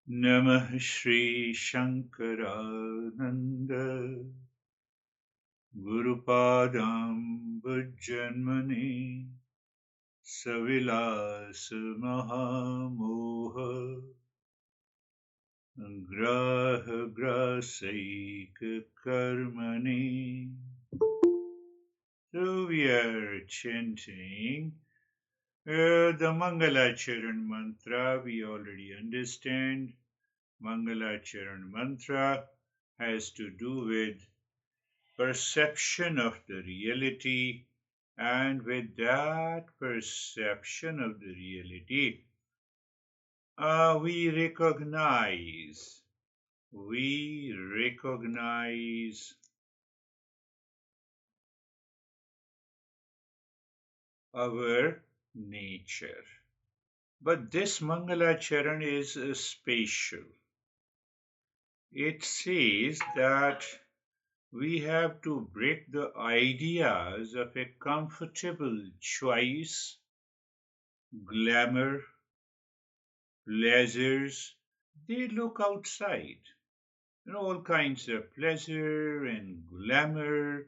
Namah Shri Shankarananda Gurupadam Bhujjanmani Savilas Mahamoha Graha Grasaik Karmani. So we are chanting the Mangalacharan mantra. We already understand. Mangalacharan mantra has to do with perception of the reality, and with that perception of the reality, we recognize our nature. But this Mangalacharan is spatial. It says that we have to break the ideas of a comfortable choice, glamour, pleasures. They look outside. All kinds of pleasure and glamour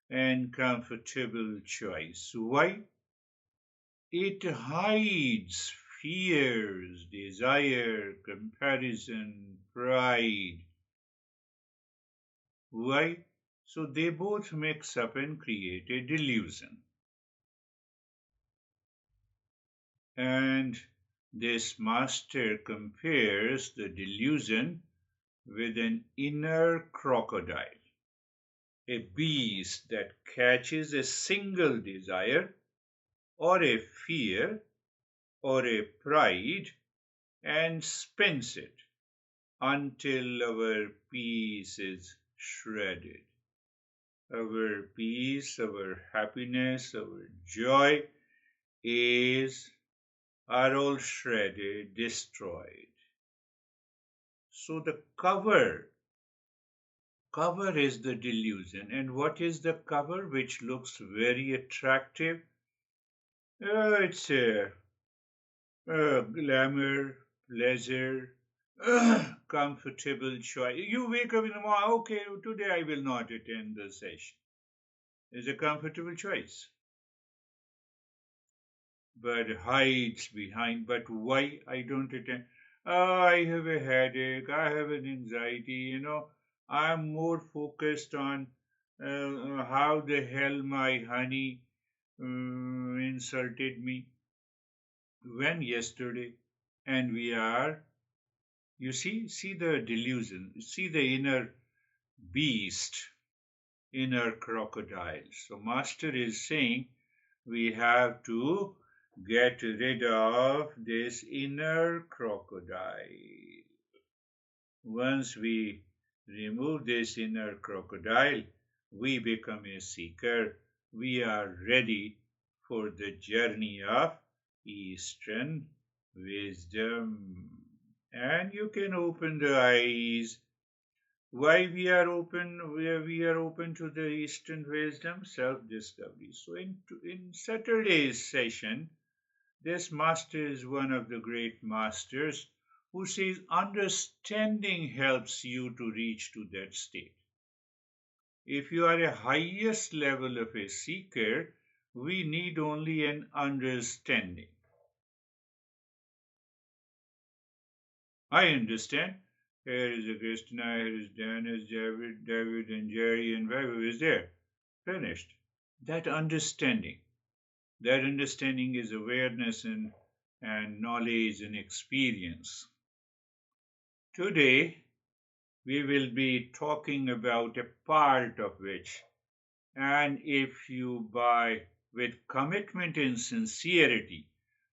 and comfortable choice. Why? It hides fears, desire, comparison, pride. Why? So they both mix up and create a delusion. And this master compares the delusion with an inner crocodile, a beast that catches a single desire or a fear or a pride and spins it until our peace is shredded. Our peace, our happiness, our joy are all shredded, destroyed. So the cover is the delusion. And what is the cover which looks very attractive? It's glamour, pleasure, comfortable choice. You wake up in the morning, okay, today I will not attend the session. It's a comfortable choice. But hides behind, but why I don't attend? I have a headache, I have an anxiety, I'm more focused on how the hell my honey insulted me when yesterday. And we are, you see the delusion, see the inner beast, inner crocodile. So Master is saying we have to get rid of this inner crocodile. Once we remove this inner crocodile, we become a seeker. We are ready for the journey of Eastern wisdom. And you can open the eyes. Why we are open to the Eastern wisdom, self-discovery. So in Saturday's session, this master is one of the great masters who says understanding helps you to reach to that state. If you are a highest level of a seeker, we need only an understanding. I understand. Here is Augustina, here is Dennis, David, and Jerry, and whoever is there. Finished. That understanding. That understanding is awareness and knowledge and experience. Today, we will be talking about a part of which, and if you buy with commitment and sincerity,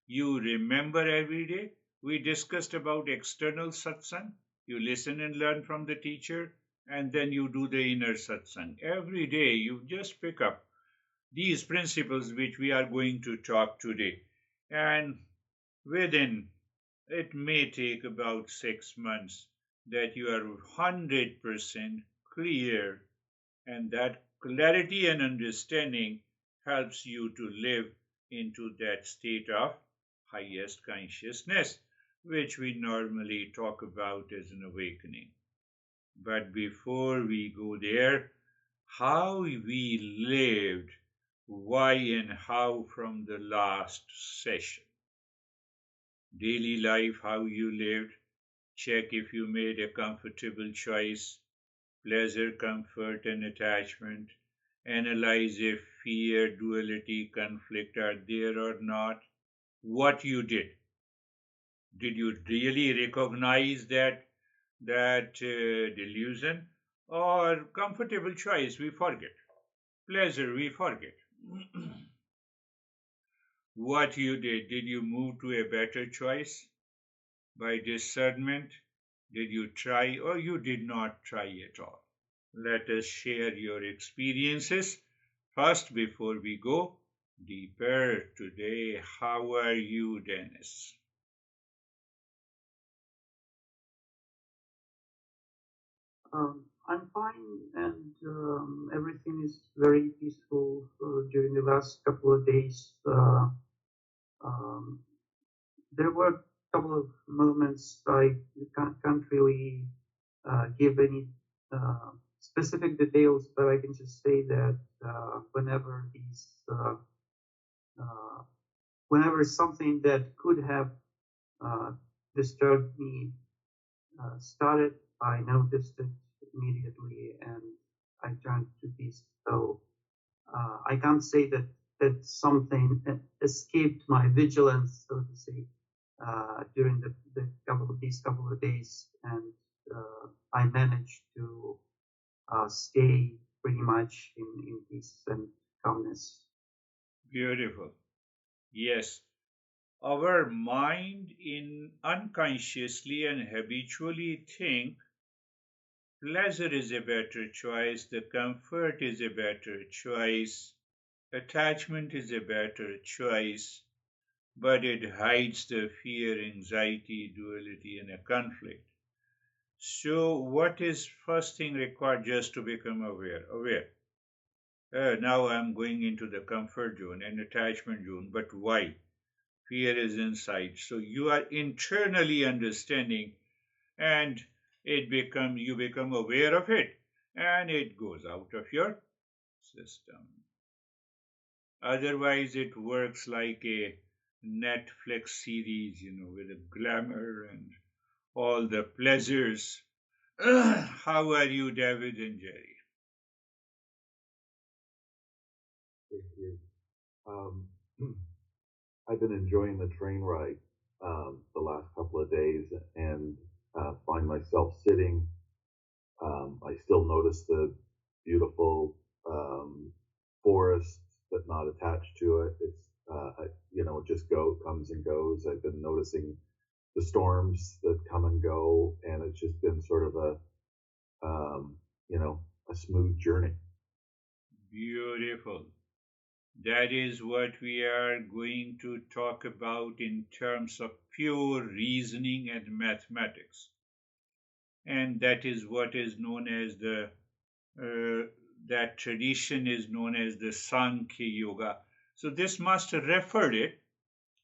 you remember every day. We discussed about external satsang. You listen and learn from the teacher, and then you do the inner satsang. Every day, you just pick up these principles which we are going to talk today. And within, it may take about 6 months that you are 100% clear, and that clarity and understanding helps you to live into that state of highest consciousness. which we normally talk about as an awakening. But before we go there, how we lived, why and how from the last session. Daily life, how you lived, check if you made a comfortable choice, pleasure, comfort, and attachment. Analyze if fear, duality, conflict are there or not. What you did. Did you really recognize that delusion? Or comfortable choice, we forget. Pleasure, we forget. What you did you move to a better choice by discernment? Did you try or you did not try at all? Let us share your experiences. First, before we go deeper today, how are you, Dennis? I'm fine, and everything is very peaceful during the last couple of days. Um, there were a couple of moments I can't really give any specific details, but I can just say that uh, whenever something that could have uh, disturbed me started, I noticed it immediately and I turned to peace. So I can't say that something escaped my vigilance, so to say, during these couple of days, and I managed to stay pretty much in peace and calmness. Beautiful. Yes, our mind in unconsciously and habitually think pleasure is a better choice, the comfort is a better choice, attachment is a better choice, but it hides the fear, anxiety, duality, and a conflict. So, what is first thing required just to become aware? Aware. Now I'm going into the comfort zone and attachment zone, but why? Fear is inside. So you are internally understanding, and you become aware of it, and it goes out of your system. Otherwise, it works like a Netflix series, with the glamour and all the pleasures. How are you, David and Jerry? Thank you. Um, I've been enjoying the train ride the last couple of days and find myself sitting. I still notice the beautiful forest, but not attached to it. It just comes and goes. I've been noticing the storms that come and go, and it's just been sort of um, a smooth journey. Beautiful. That is what we are going to talk about in terms of pure reasoning and mathematics. And that is what is known as that tradition is known as the Sankhya Yoga. So this master referred it.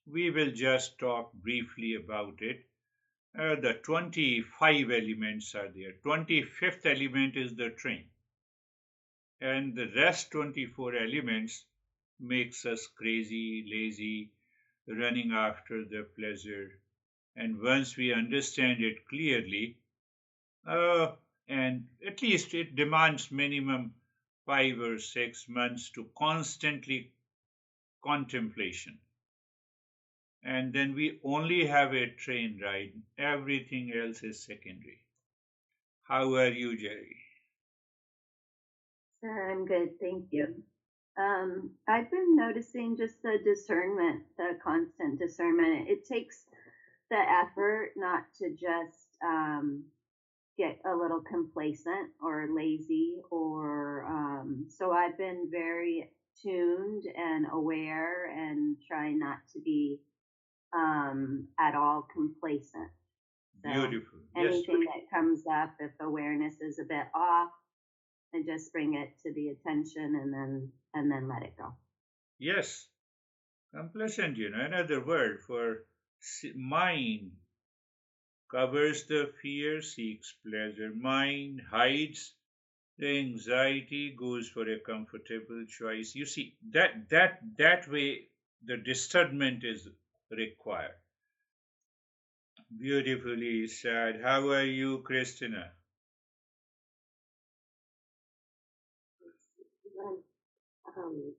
We will just talk briefly about it. The 25 elements are there. 25th element is the train, and the rest 24 elements makes us crazy, lazy, running after the pleasure. And once we understand it clearly, uh, and at least it demands minimum 5 or 6 months to constantly contemplation. And then we only have a train ride. Everything else is secondary. How are you, Jerry? I'm good, thank you. I've been noticing just the discernment, the constant discernment. It takes the effort not to just get a little complacent or lazy, or so I've been very tuned and aware and trying not to be at all complacent. So Beautiful. Yes. anything that comes up, if awareness is a bit off, and just bring it to the attention and then let it go. Yes. Complacent, another word for mind. covers the fear, seeks pleasure. Mind hides the anxiety, goes for a comfortable choice. You see, that way the discernment is required. Beautifully said. How are you, Christina?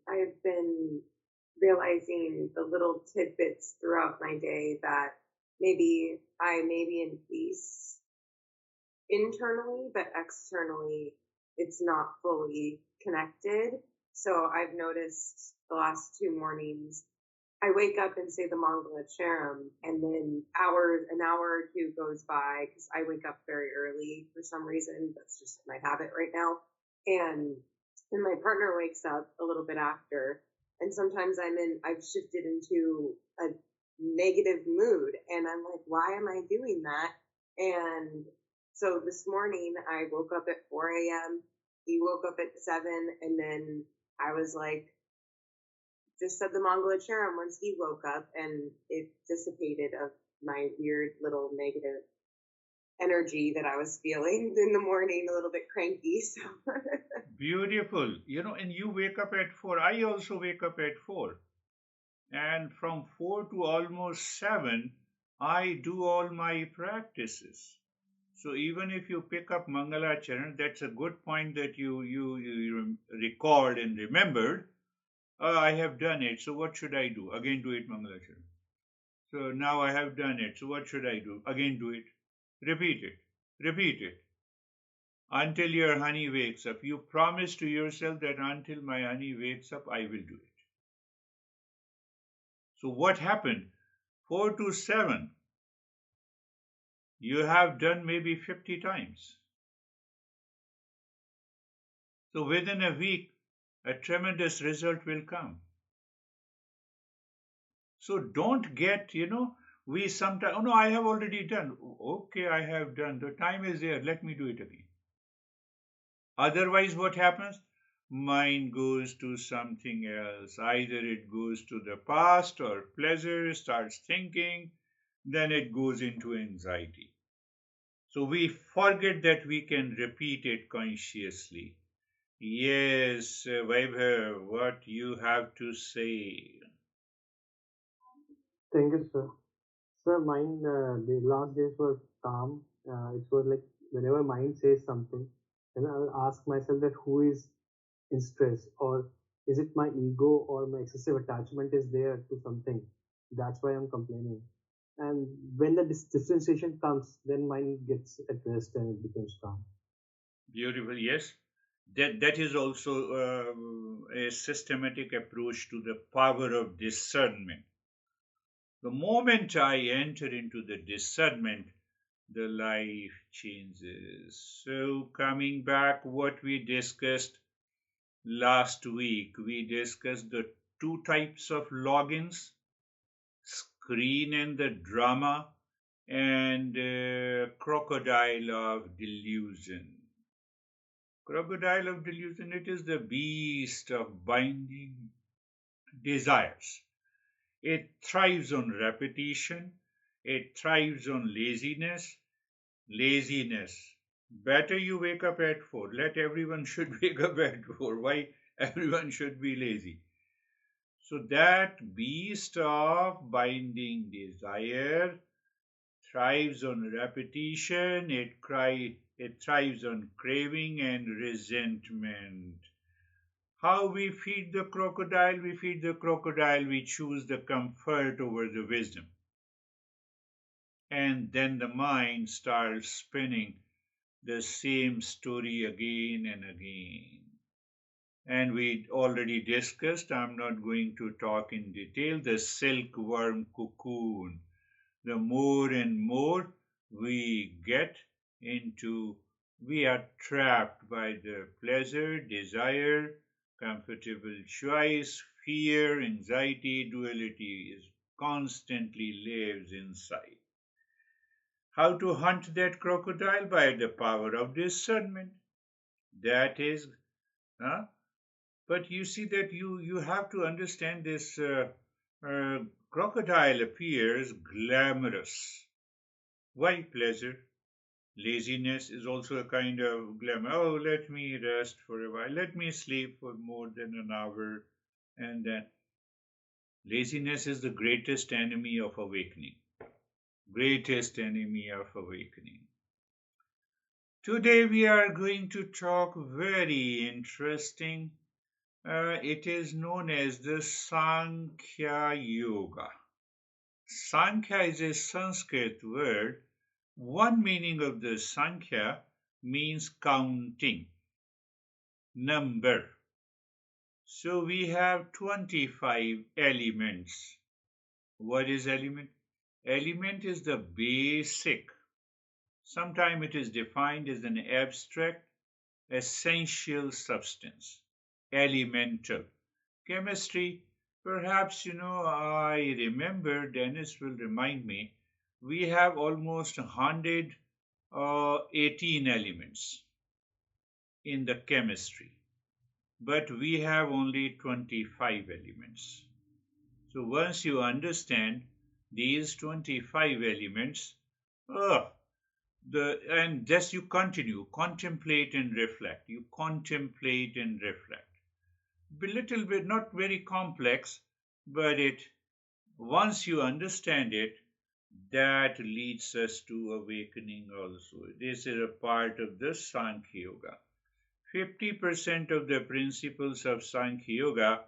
I've been realizing the little tidbits throughout my day that maybe I may be in peace internally, but externally it's not fully connected. So I've noticed the last 2 mornings, I wake up and say the Mangala Charam, and then an hour or two goes by because I wake up very early for some reason. That's just my habit right now. And then my partner wakes up a little bit after. And sometimes I've shifted into a negative mood. And I'm like, why am I doing that? And so this morning I woke up at 4 a.m. He woke up at 7. And then I was like, just said the Mangalacharam once he woke up, and it dissipated of my weird little negative energy that I was feeling in the morning, a little bit cranky. So Beautiful. And you wake up at 4. I also wake up at 4. And from 4 to almost 7, I do all my practices. So even if you pick up Mangalacharan, that's a good point that you recalled and remembered. I have done it, so what should I do? Again do it, Mangalacharan. So now I have done it, so what should I do? Again do it. Repeat it. Repeat it. Until your honey wakes up. You promise to yourself that until my honey wakes up, I will do it. So what happened? 4 to 7. You have done maybe 50 times. So within a week, a tremendous result will come. So don't get, we sometimes, oh no, I have already done. Okay, I have done. The time is there. Let me do it again. Otherwise, what happens? Mind goes to something else. Either it goes to the past or pleasure, starts thinking, then it goes into anxiety. So we forget that we can repeat it consciously. Yes, Vaibhav, what you have to say? Thank you, sir. Sir, mine, the last days were calm. It was like whenever mind says something, then I'll ask myself that who is in stress, or is it my ego or my excessive attachment is there to something? That's why I'm complaining. And when the distanciation comes, then mind gets at rest and it becomes calm. Beautiful, yes. That is also a systematic approach to the power of discernment. The moment I enter into the discernment, the life changes. So, coming back, what we discussed last week, we discussed the two types of logins, screen and the drama, and crocodile of delusion. Crocodile of delusion, it is the beast of binding desires. It thrives on repetition, it thrives on laziness. Laziness. Better you wake up at 4. Let everyone should wake up at 4. Why everyone should be lazy? So that beast of binding desire thrives on repetition, it thrives on craving and resentment. How we feed the crocodile? We feed the crocodile, we choose the comfort over the wisdom. And then the mind starts spinning the same story again and again. And we already discussed, I'm not going to talk in detail, the silkworm cocoon. The more and more we get into, we are trapped by the pleasure, desire, comfortable choice, fear, anxiety, duality is constantly lives inside. How to hunt that crocodile? By the power of discernment. That is, huh? But you see that you have to understand this crocodile appears glamorous. Why pleasure? Laziness is also a kind of glamour. Oh, let me rest for a while. Let me sleep for more than an hour. And then laziness is the greatest enemy of awakening. Greatest enemy of awakening. Today we are going to talk very interesting. It is known as the Sankhya Yoga. Sankhya is a Sanskrit word. One meaning of the Sankhya means counting, number. So we have 25 elements. What is element? Element is the basic. Sometimes it is defined as an abstract, essential substance. Elemental. Chemistry, perhaps, I remember, Dennis will remind me, we have almost 118 elements in the chemistry, but we have only 25 elements. So once you understand these 25 elements, oh, and thus you continue, contemplate and reflect. You contemplate and reflect. A little bit, not very complex, but it once you understand it, that leads us to awakening also. This is a part of the Sankhya Yoga. 50% of the principles of Sankhya Yoga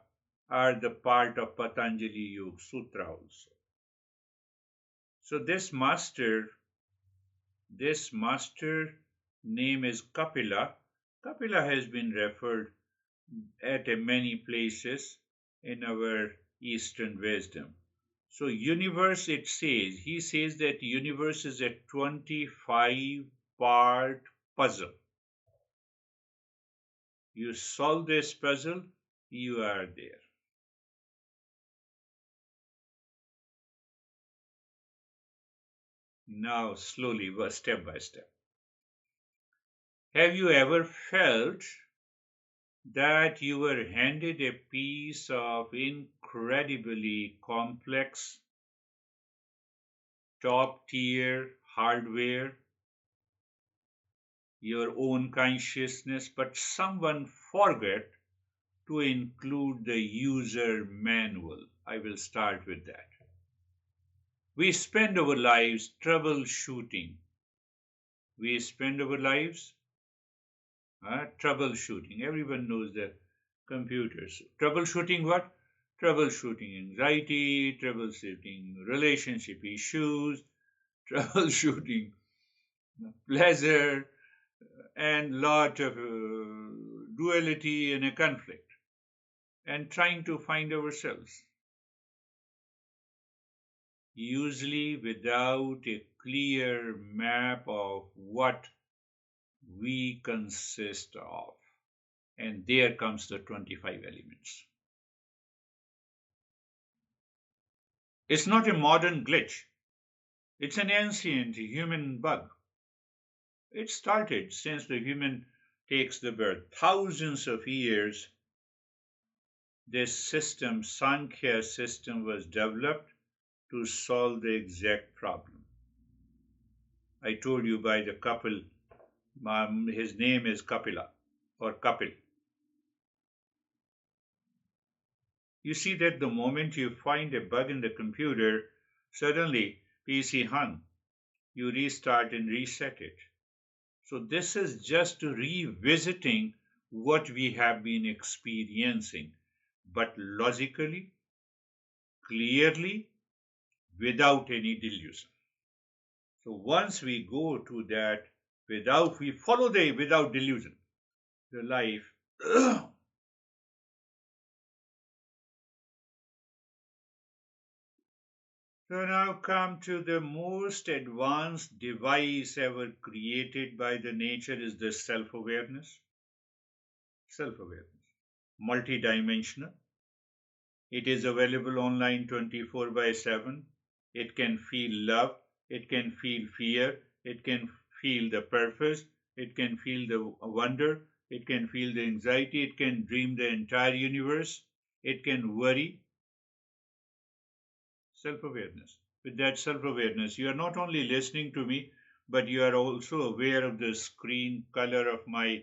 are the part of Patanjali Yoga Sutra also. So this master name is Kapila. Kapila has been referred at many places in our Eastern wisdom. So universe, he says that universe is a 25-part puzzle. You solve this puzzle, you are there. Now, slowly, step by step. Have you ever felt that you were handed a piece of incredibly complex, top tier hardware, your own consciousness, but someone forgot to include the user manual? I will start with that. We spend our lives troubleshooting. We spend our lives troubleshooting. Everyone knows the computers. Troubleshooting what? Troubleshooting anxiety, troubleshooting relationship issues, troubleshooting pleasure, and lot of duality and a conflict, and trying to find ourselves. Usually without a clear map of what we consist of. And there comes the 25 elements. It's not a modern glitch. It's an ancient human bug. It started since the human takes the birth. Thousands of years, this system, Sankhya system, was developed to solve the exact problem. I told you by the couple, his name is Kapila or Kapil. You see that the moment you find a bug in the computer, suddenly PC hung. You restart and reset it. So this is just revisiting what we have been experiencing, but logically, clearly, without any delusion. So once we go to that we follow without delusion, the life. So now come to the most advanced device ever created by the nature is the self-awareness. Self-awareness. Multidimensional. It is available online 24/7. It can feel love. It can feel fear. It can feel the purpose. It can feel the wonder. It can feel the anxiety. It can dream the entire universe. It can worry. Self-awareness. with that self-awareness. You are not only listening to me, but you are also aware of the screen, color of my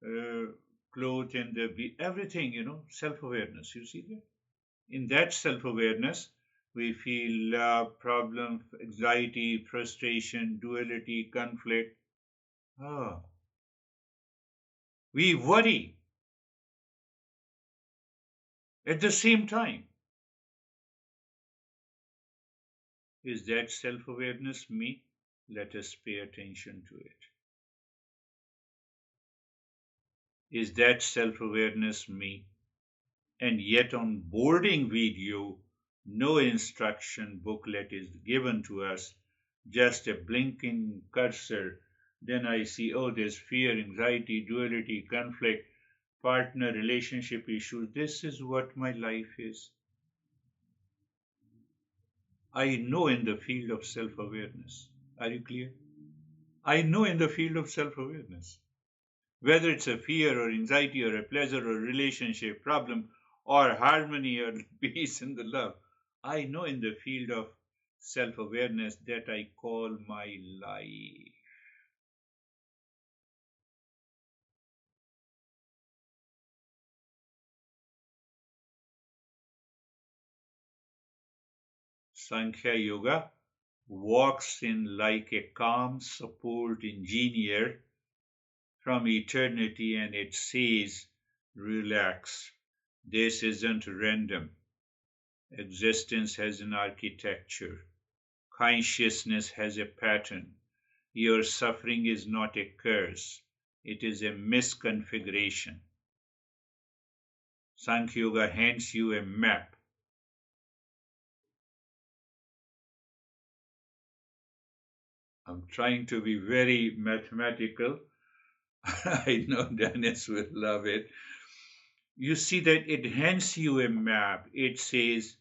uh, clothes and everything, self-awareness. You see that? In that self-awareness, we feel love, problem, anxiety, frustration, duality, conflict. Ah, we worry at the same time. Is that self-awareness me? Let us pay attention to it. Is that self-awareness me? And yet on boarding video, no instruction booklet is given to us, just a blinking cursor. Then I see, oh, there's fear, anxiety, duality, conflict, partner, relationship issues. This is what my life is. I know in the field of self-awareness. Are you clear? I know in the field of self-awareness. Whether it's a fear or anxiety or a pleasure or relationship problem or harmony or peace and the love, I know in the field of self awareness that I call my life. Sankhya Yoga walks in like a calm support engineer from eternity and it says, relax. This isn't random. Existence has an architecture. Consciousness has a pattern. Your suffering is not a curse, it is a misconfiguration. Sankhya Yoga hands you a map. I'm trying to be very mathematical. I know Dennis will love it. You see that it hands you a map. It says,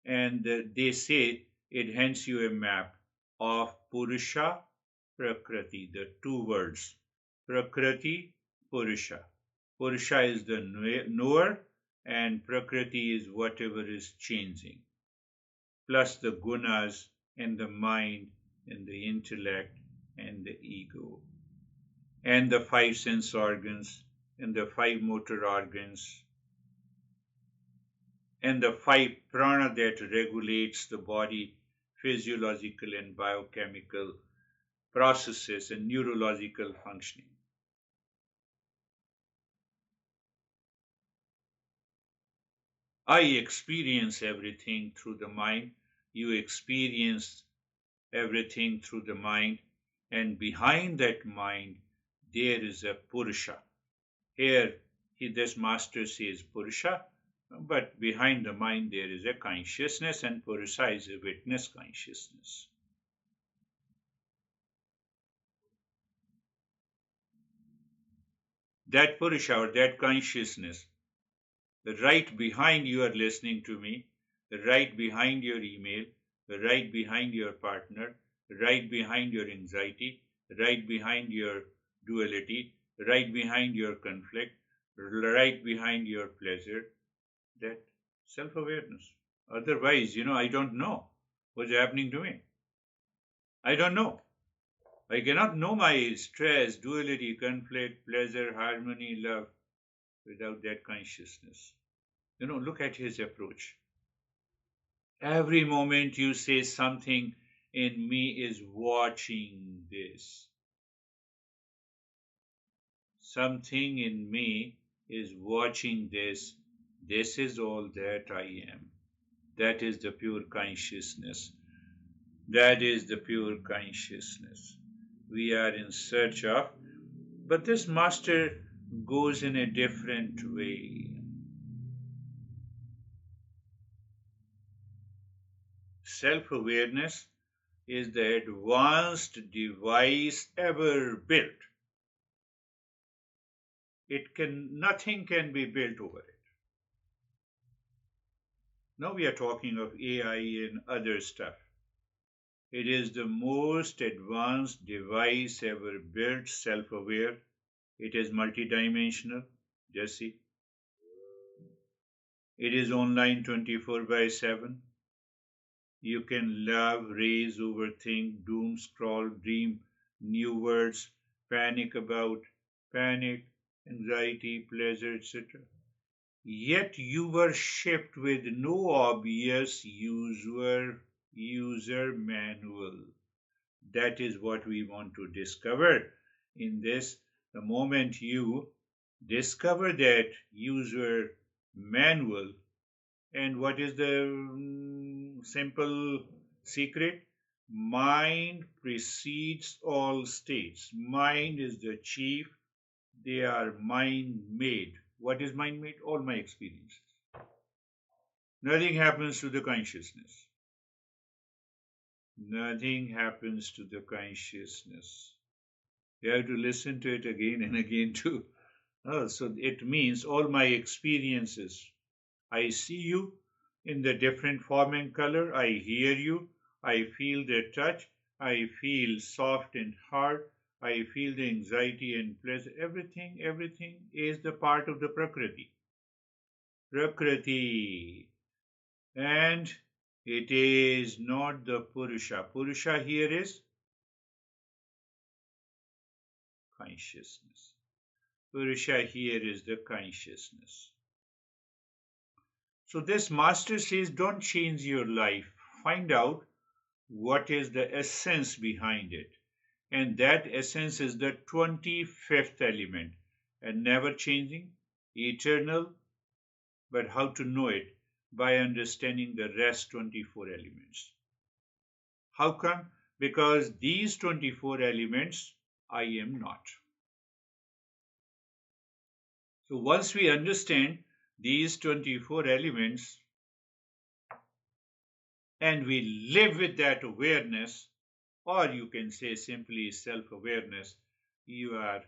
and they say it hands you a map of Purusha, Prakriti, the two words. Prakriti, Purusha. Purusha is the knower, and Prakriti is whatever is changing, plus the gunas and the mind and the intellect and the ego, and the five sense organs and the five motor organs and the five prana that regulates the body, physiological and biochemical processes and neurological functioning. I experience everything through the mind. You experience everything through the mind. And behind that mind, there is a Purusha. Here, this master says Purusha, but behind the mind, there is a consciousness, and Purusha is a witness consciousness. That Purusha or that consciousness, the right behind you are listening to me, the right behind your email, the right behind your partner, the right behind your anxiety, the right behind your duality, the right behind your conflict, the right behind your pleasure, that self-awareness. Otherwise, I don't know what's happening to me. I don't know. I cannot know my stress, duality, conflict, pleasure, harmony, love without that consciousness. Look at his approach. Every moment you say something in me is watching this. Something in me is watching this. This is all that I am. That is the pure consciousness. That is the pure consciousness we are in search of. But this master goes in a different way. Self-awareness is the advanced device ever built. Nothing can be built over it. Now we are talking of AI and other stuff. It is the most advanced device ever built, self-aware. It is multidimensional. Just see. It is online 24/7. You can love, raise, overthink, doom scroll, dream new words, panic about, panic, anxiety, pleasure, etc. Yet you were shaped with no obvious user manual. That is what we want to discover in this. The moment you discover that user manual, and what is the simple secret? Mind precedes all states. Mind is the chief. They are mind made. What is mind made? All my experiences. Nothing happens to the consciousness. Nothing happens to the consciousness. You have to listen to it again and again too. Oh, so it means all my experiences. I see you in the different form and color. I hear you. I feel the touch. I feel soft and hard. I feel the anxiety and pleasure. Everything is the part of the Prakriti. Prakriti. And it is not the Purusha. Purusha here is consciousness. Purusha here is the consciousness. So this master says, don't change your life. Find out what is the essence behind it. And that essence is the 25th element, and never changing, eternal. But how to know it? By understanding the rest 24 elements. How come? Because these 24 elements, I am not. So once we understand these 24 elements and we live with that awareness, or you can say simply self-awareness, you are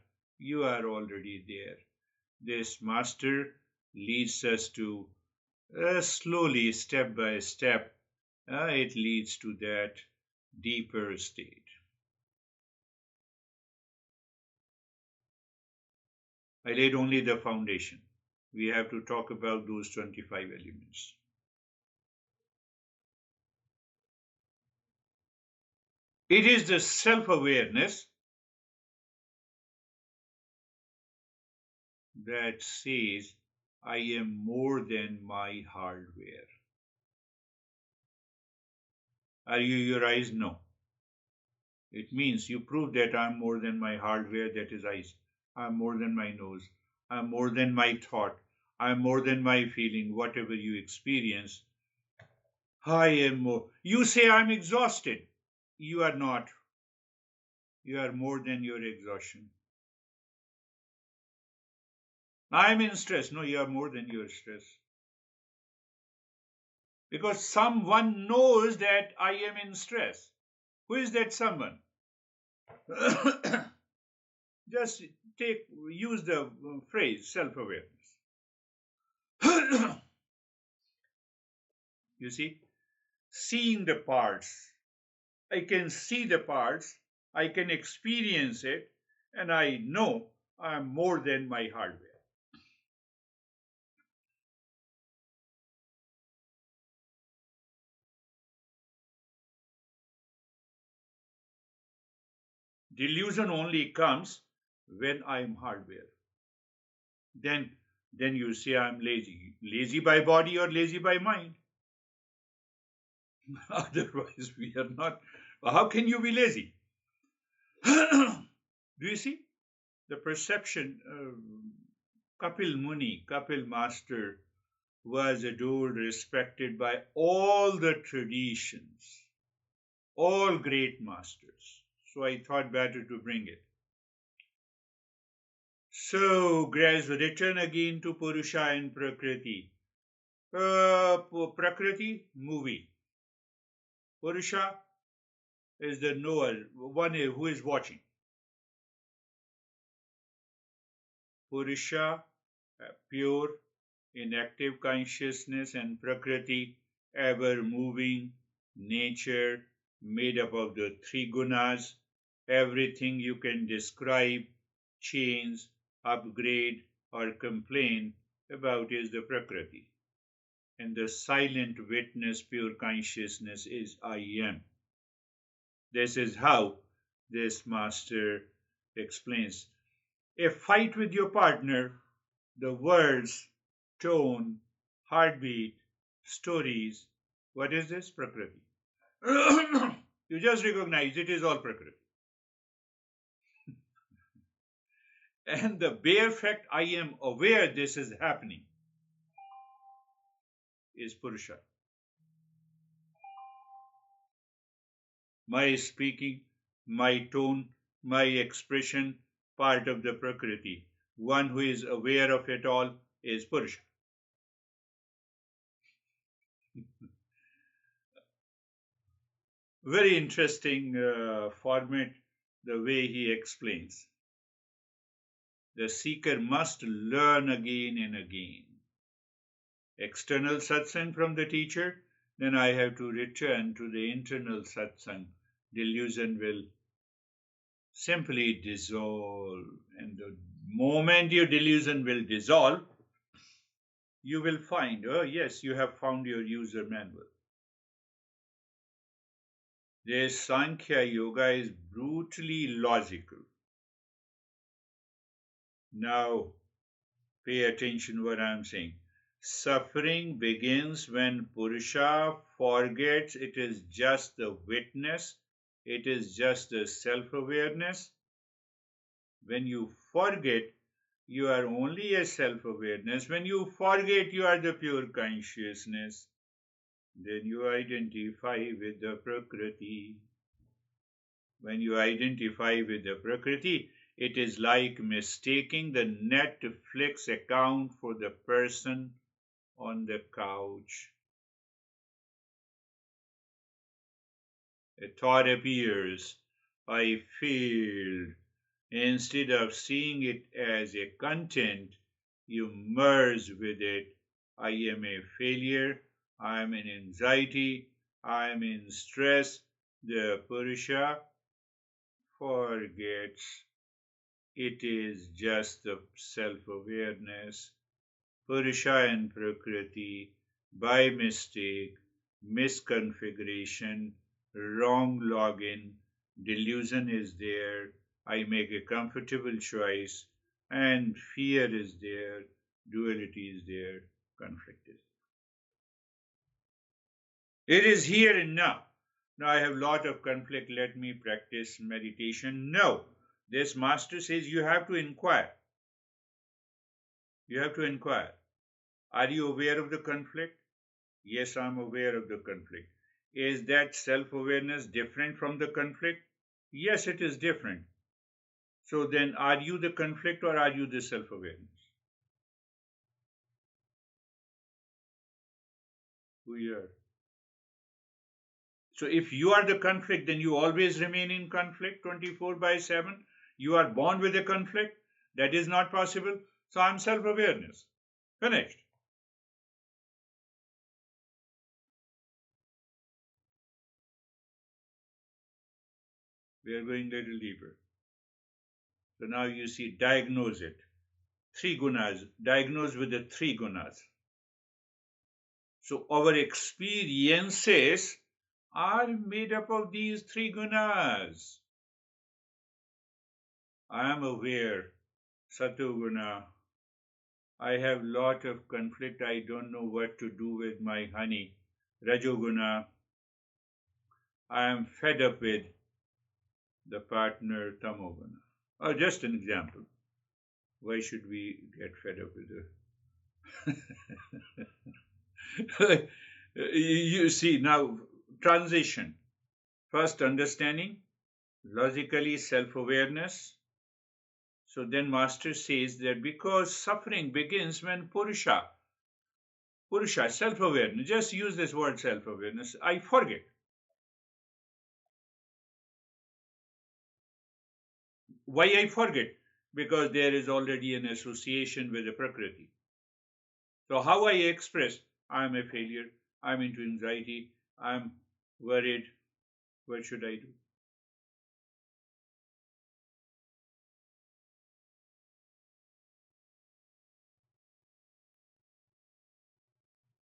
already there. This master leads us to slowly, step by step, it leads to that deeper state. I laid only the foundation. We have to talk about those 25 elements. It is the self-awareness that says, I am more than my hardware. Are you your eyes? No. It means you prove that I'm more than my hardware, that is eyes. I'm more than my nose. I'm more than my thought. I'm more than my feeling, whatever you experience. I am more. You say I'm exhausted. You are not. You are more than your exhaustion. I'm in stress. No, you are more than your stress. Because someone knows that I am in stress. Who is that someone? Just use the phrase self-awareness. You see, seeing the parts. I can see the parts, I can experience it, and I know I'm more than my hardware. Delusion only comes when I'm hardware. Then you say I'm lazy. Lazy by body or lazy by mind. Otherwise, we are not. How can you be lazy? Do you see? The perception, Kapil Muni, Kapil Master, was adored, respected by all the traditions, all great masters. So I thought better to bring it. So, Grace, return again to Purusha and Prakriti. Prakriti, movie. Purusha is the knower, one who is watching. Purusha, pure, inactive consciousness, and Prakriti, ever moving, nature, made up of the three gunas. Everything you can describe, change, upgrade, or complain about is the Prakriti. And the silent witness, pure consciousness, is I am. This is how this master explains. A fight with your partner, the words, tone, heartbeat, stories. What is this? Prakriti. You just recognize it is all Prakriti. And the bare fact I am aware this is happening is Purusha. My speaking, my tone, my expression, part of the Prakriti. One who is aware of it all is Purusha. Very interesting format, the way he explains. The seeker must learn again and again. External satsang from the teacher, then I have to return to the internal satsang. Delusion will simply dissolve. And the moment your delusion will dissolve, you will find, oh yes, you have found your user manual. This Sankhya Yoga is brutally logical. Now, pay attention what I am saying. Suffering begins when Purusha forgets it is just the witness, it is just the self-awareness. When you forget, you are only a self-awareness. When you forget, you are the pure consciousness. Then you identify with the Prakriti. When you identify with the Prakriti, it is like mistaking the Netflix account for the person on the couch. A thought appears, I failed. Instead of seeing it as a content, you merge with it. I am a failure. I am in anxiety. I am in stress. The Purusha forgets. It is just the self-awareness. Purusha and Prakriti, by mistake, misconfiguration, wrong login, delusion is there, I make a comfortable choice, and fear is there, duality is there, conflict is there. It is here and now. Now I have a lot of conflict, let me practice meditation. No, this master says you have to inquire. You have to inquire. Are you aware of the conflict? Yes, I'm aware of the conflict. Is that self-awareness different from the conflict? Yes, it is different. So then, are you the conflict or are you the self-awareness? Who you are. So if you are the conflict, then you always remain in conflict 24/7. You are born with a conflict. That is not possible. So I'm self-awareness. Finished. We are going a little deeper. So now you see, diagnose it. Three gunas, diagnose with the three gunas. So our experiences are made up of these three gunas. I am aware, Satoguna. I have lot of conflict. I don't know what to do with my honey. Rajoguna. I am fed up with the partner, Tamoguna. Oh, just an example. Why should we get fed up with it? You see, now, transition. First, understanding, logically, self-awareness. So then Master says that because suffering begins when Purusha, self-awareness, just use this word self-awareness, I forget. Why I forget? Because there is already an association with the Prakriti. So how I express, I am a failure, I'm into anxiety, I'm worried, what should I do?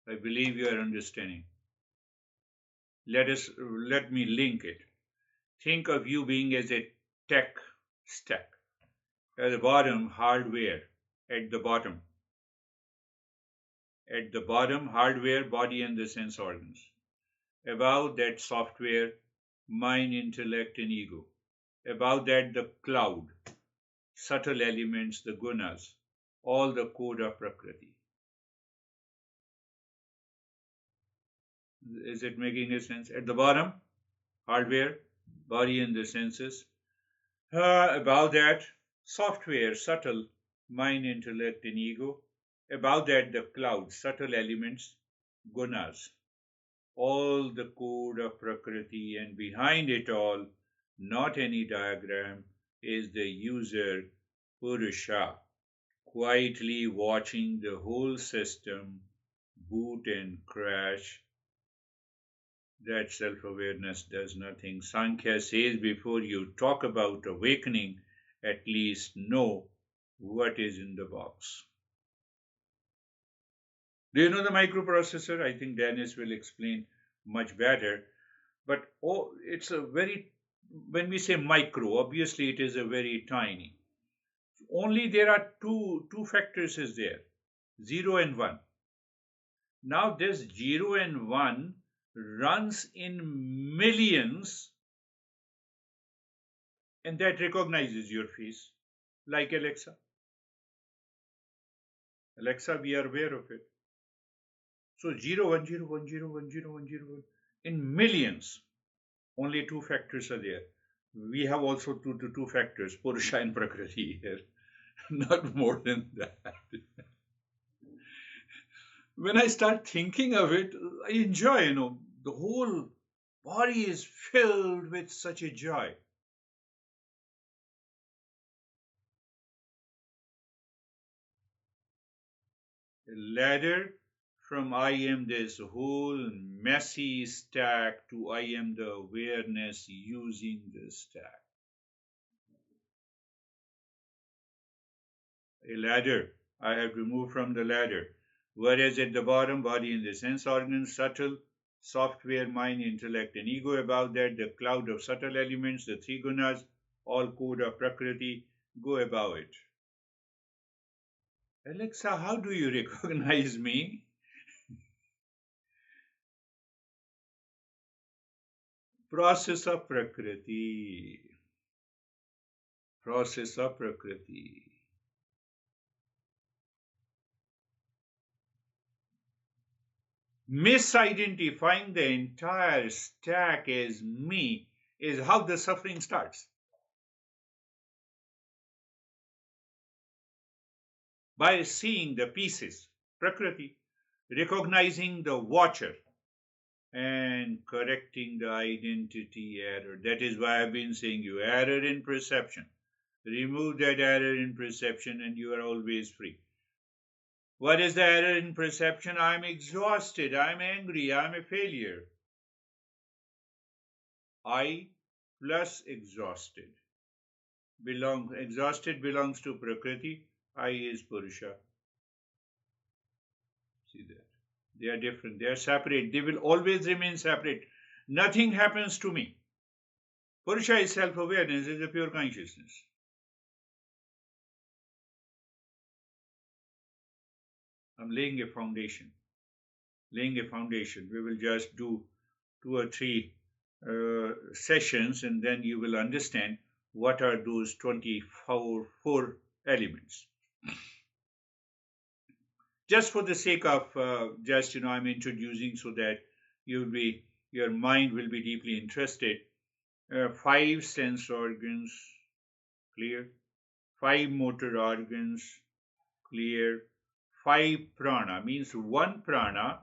I believe you are understanding. Let me link it. Think of you being as a tech stack. At the bottom, hardware. At the bottom. At the bottom, hardware, body, and the sense organs. Above that, software, mind, intellect, and ego. Above that, the cloud, subtle elements, the gunas, all the code of Prakriti. Is it making a sense? At the bottom, hardware, body, and the senses. Above that, software, subtle, mind, intellect, and ego. Above that, the cloud, subtle elements, gunas, all the code of Prakriti, and behind it all, not any diagram, is the user, Purusha, quietly watching the whole system boot and crash. That self-awareness does nothing. Sankhya says before you talk about awakening, at least know what is in the box. Do you know the microprocessor? I think Dennis will explain much better. But it's a very, when we say micro, obviously it is a very tiny. Only there are two factors is there, 0 and 1. Now this 0 and 1 runs in millions, and that recognizes your face, like Alexa. Alexa, we are aware of it. So 0, 1, 0, 1, 0, 1, 0, 1, 0, 1. In millions, only two factors are there. We have also two factors, Purusha and Prakriti here. Not more than that. When I start thinking of it, I enjoy, the whole body is filled with such a joy. A ladder from I am this whole messy stack to I am the awareness using the stack. A ladder, I have to move from the ladder. Whereas at the bottom, body and the sense organs, subtle, software, mind, intellect, and ego. Above that, the cloud of subtle elements, the three gunas, all code of Prakriti, go above it. Alexa, how do you recognize me? Process of Prakriti. Process of Prakriti. Misidentifying the entire stack as me is how the suffering starts. By seeing the pieces, Prakriti, recognizing the watcher, and correcting the identity error. That is why I've been saying you error in perception. Remove that error in perception and you are always free. What is the error in perception? I'm exhausted, I'm angry, I'm a failure. I plus exhausted. Exhausted belongs to Prakriti, I is Purusha. See that? They are different, they are separate, they will always remain separate. Nothing happens to me. Purusha is self-awareness, is a pure consciousness. I'm laying a foundation. We will just do 2 or 3 sessions and then you will understand what are those 24 elements. Just for the sake of I'm introducing so that your mind will be deeply interested. 5 sense organs, clear. 5 motor organs, clear. 5 prana means one prana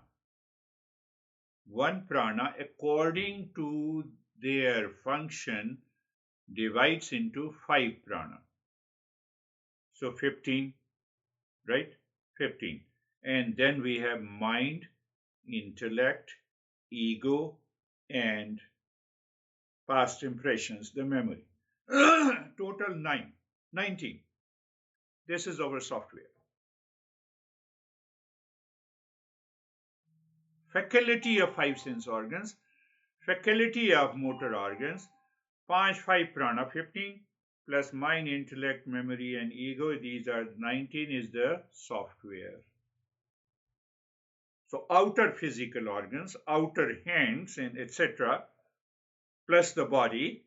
according to their function divides into 5 prana. So 15, right? 15. And then we have mind, intellect, ego, and past impressions, the memory. Total 19. This is our software. faculty of 5 sense organs, faculty of motor organs, 5 prana 15, plus mind, intellect, memory, and ego. These are 19 is the software. So outer physical organs, outer hands, and etc., plus the body.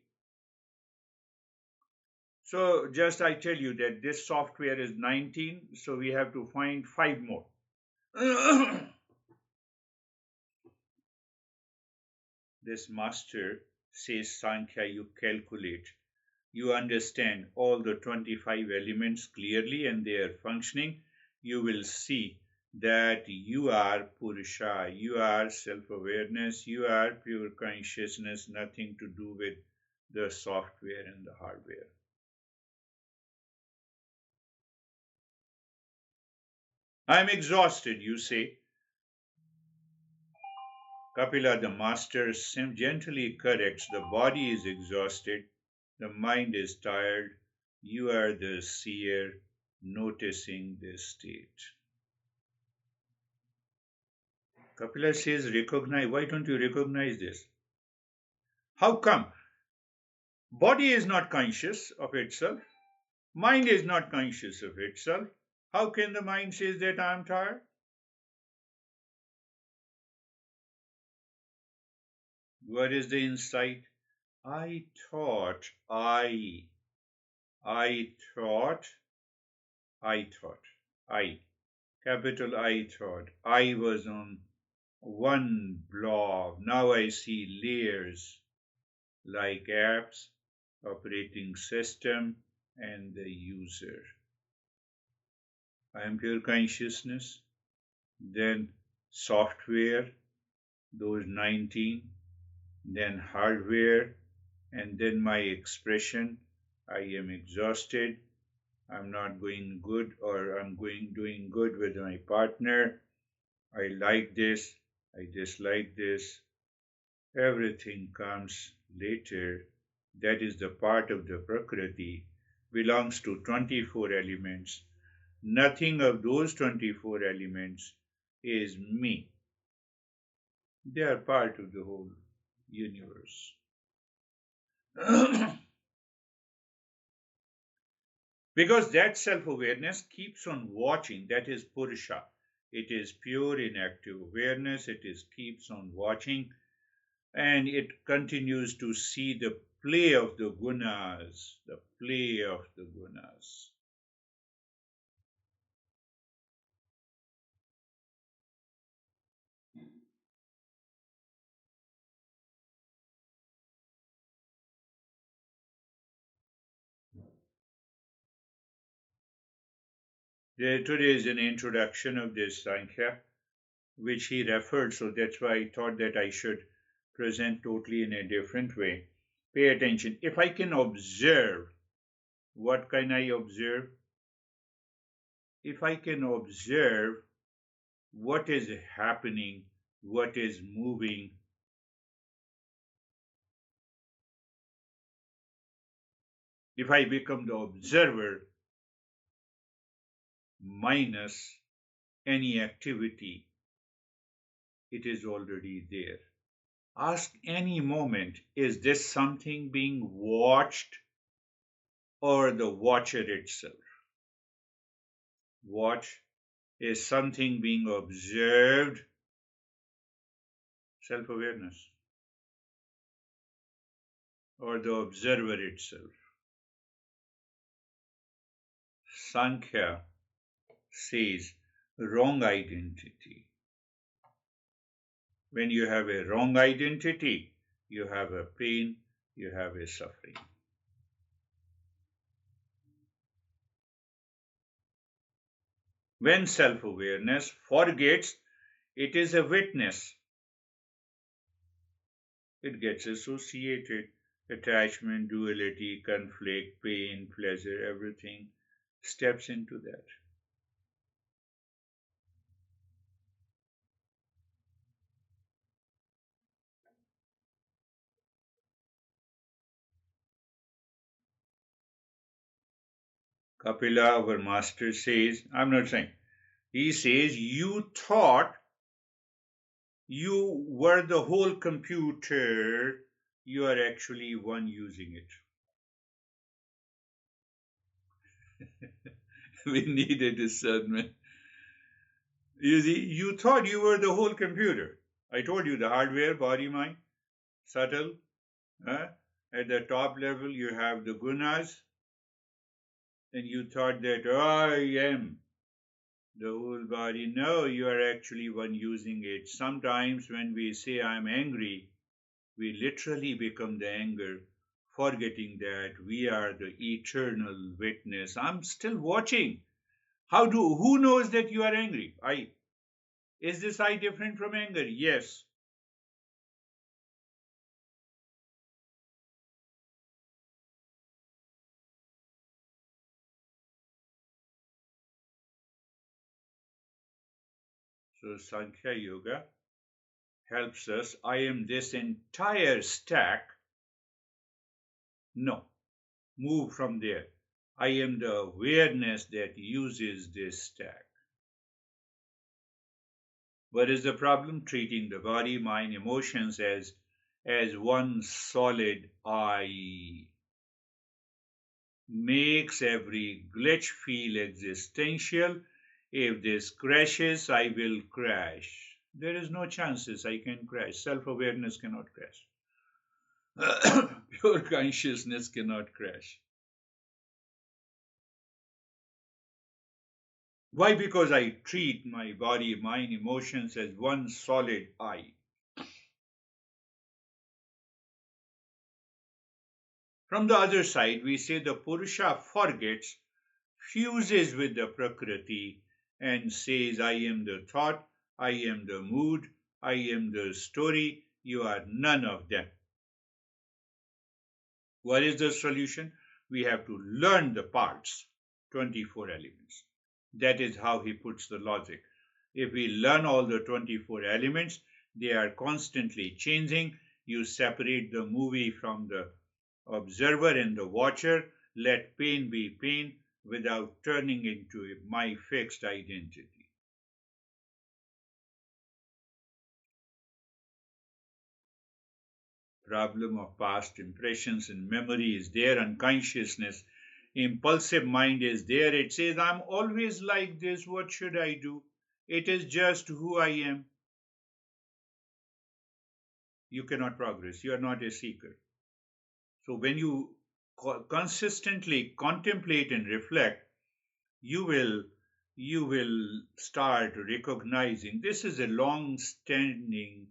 So just I tell you that this software is 19, so we have to find 5 more. This master says, Sankhya, you calculate, you understand all the 25 elements clearly and their functioning, you will see that you are Purusha, you are self-awareness, you are pure consciousness, nothing to do with the software and the hardware. I'm exhausted, you say. Kapila, the master, gently corrects, the body is exhausted, the mind is tired, you are the seer noticing this state. Kapila says, recognize. Why don't you recognize this? How come? Body is not conscious of itself. Mind is not conscious of itself. How can the mind say that I am tired? What is the insight? I thought, I thought, capital I thought, I was on one blob. Now I see layers like apps, operating system, and the user. I am pure consciousness, then software, those 19, then hardware, and then my expression. I am exhausted, I'm not going good, or I'm doing good with my partner. I like this, I dislike this. Everything comes later. That is the part of the Prakriti, belongs to 24 elements. Nothing of those 24 elements is me. They are part of the whole universe. Because that self-awareness keeps on watching, that is Purusha. It is pure inactive awareness, keeps on watching, and it continues to see the play of the gunas, the play of the gunas. Today is an introduction of this Sankhya, which he referred, so that's why I thought that I should present totally in a different way. Pay attention. If I can observe, what can I observe? If I can observe what is happening, what is moving, if I become the observer minus any activity, it is already there. Ask any moment, is this something being watched or the watcher itself? Watch is something being observed, self-awareness, or the observer itself. Sankhya says wrong identity. When you have a wrong identity, you have a pain, you have a suffering. When self-awareness forgets, it is a witness. It gets associated. Attachment, duality, conflict, pain, pleasure, everything steps into that. Kapila, our master, says, I'm not saying, he says, you thought You were the whole computer, you are actually one using it. We need a discernment. You see, you thought you were the whole computer. I told you the hardware, body, mind, subtle. Huh? At the top level, you have the gunas, and you thought that I am the whole body. No, you are actually one using it. Sometimes when we say I'm angry, we literally become the anger, forgetting that we are the eternal witness. I'm still watching. Who knows that you are angry? I. Is this I different from anger? Yes. So Sankhya Yoga helps us. I am this entire stack. No, move from there. I am the awareness that uses this stack. What is the problem? Treating the body, mind, emotions as one solid I makes every glitch feel existential. If this crashes, I will crash. There is no chances I can crash. Self-awareness cannot crash. Pure consciousness cannot crash. Why? Because I treat my body, mind, emotions as one solid I. From the other side, we say the Purusha forgets, fuses with the Prakriti, and says, I am the thought, I am the mood, I am the story, you are none of them. What is the solution? We have to learn the parts, 24 elements. That is how he puts the logic. If we learn all the 24 elements, they are constantly changing. You separate the movie from the observer and the watcher. Let pain be pain without turning into my fixed identity. Problem of past impressions and memory is there, unconsciousness. Impulsive mind is there. It says, I'm always like this. What should I do? It is just who I am. You cannot progress. You are not a seeker. So when you consistently contemplate and reflect, you will start recognizing this is a long standing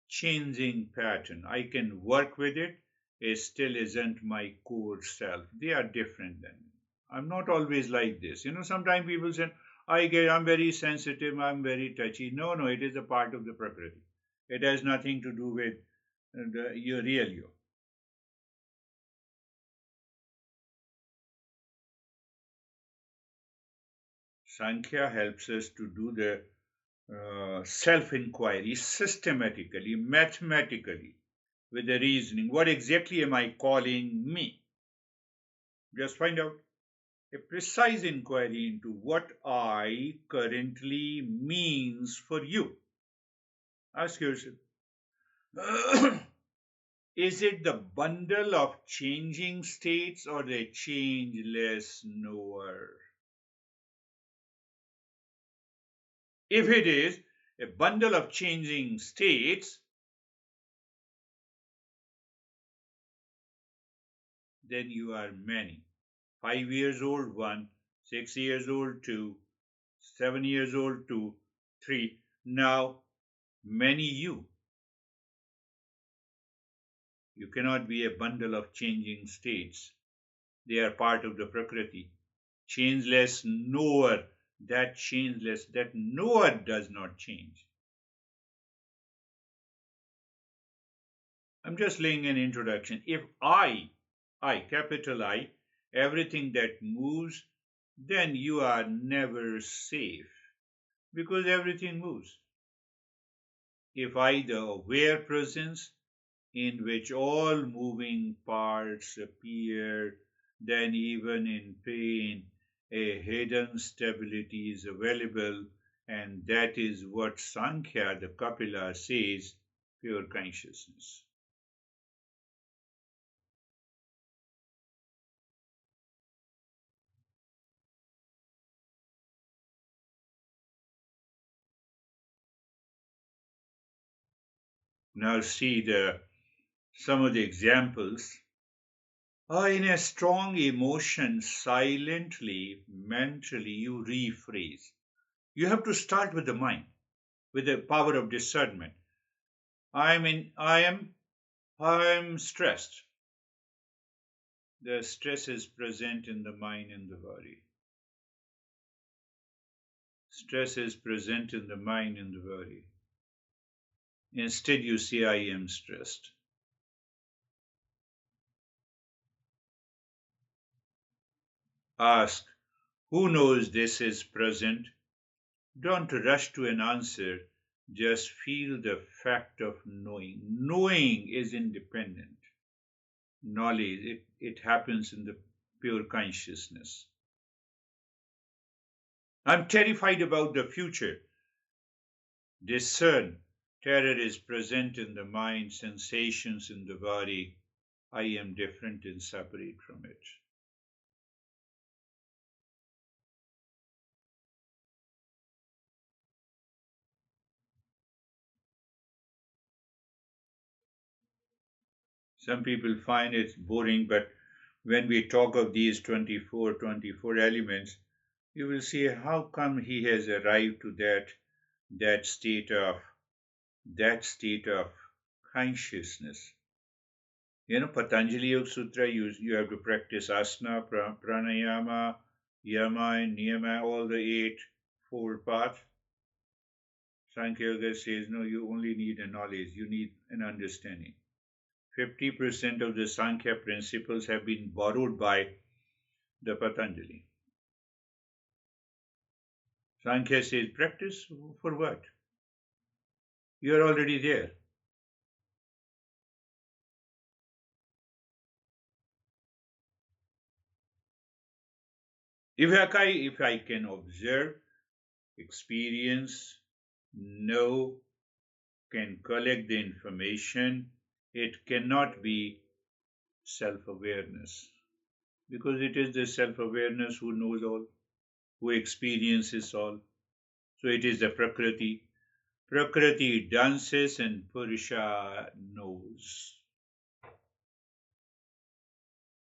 changing pattern. I can work with it. It still isn't my core self. They are different than me. I'm not always like this. Sometimes people say, I'm very sensitive, I'm very touchy. No, no, it is a part of the Prakriti. It has nothing to do with your real you. Sankhya helps us to do the self inquiry systematically, mathematically, with the reasoning. What exactly am I calling me? Just find out. A precise inquiry into what I currently means for you. Ask yourself, is it the bundle of changing states or the changeless knower? If it is a bundle of changing states, then you are many. 5 years old, one, 6 years old, two, 7 years old, two, three. Now, many you. You cannot be a bundle of changing states. They are part of the Prakriti. Changeless knower, that knower does not change. I'm just laying an introduction. If capital I, everything that moves, then you are never safe because everything moves. If I, the aware presence, in which all moving parts appear, then even in pain, a hidden stability is available. And that is what Sankhya, the Kapila, says, pure consciousness. Now see some of the examples. In a strong emotion, silently, mentally, you rephrase. You have to start with the mind, with the power of discernment. I am stressed. The stress is present in the mind and the body. Stress is present in the mind and the body. Instead, you say, I am stressed. Ask, who knows this is present? Don't rush to an answer. Just feel the fact of knowing. Knowing is independent. Knowledge, it happens in the pure consciousness. I'm terrified about the future. Discern. Terror is present in the mind, sensations in the body. I am different and separate from it. Some people find it boring, but when we talk of these 24 elements, you will see how come he has arrived to that state of consciousness. Patanjali Yoga Sutra, you have to practice asana, pranayama, yama, and niyama, all the eightfold path. Sankhya Yoga says, no, you only need a knowledge, you need an understanding. 50% of the Sankhya principles have been borrowed by the Patanjali. Sankhya says, practice for what? You are already there. If I can observe, experience, know, can collect the information, it cannot be self-awareness. Because it is the self-awareness who knows all, who experiences all. So it is the Prakriti. Prakriti dances and Purusha knows.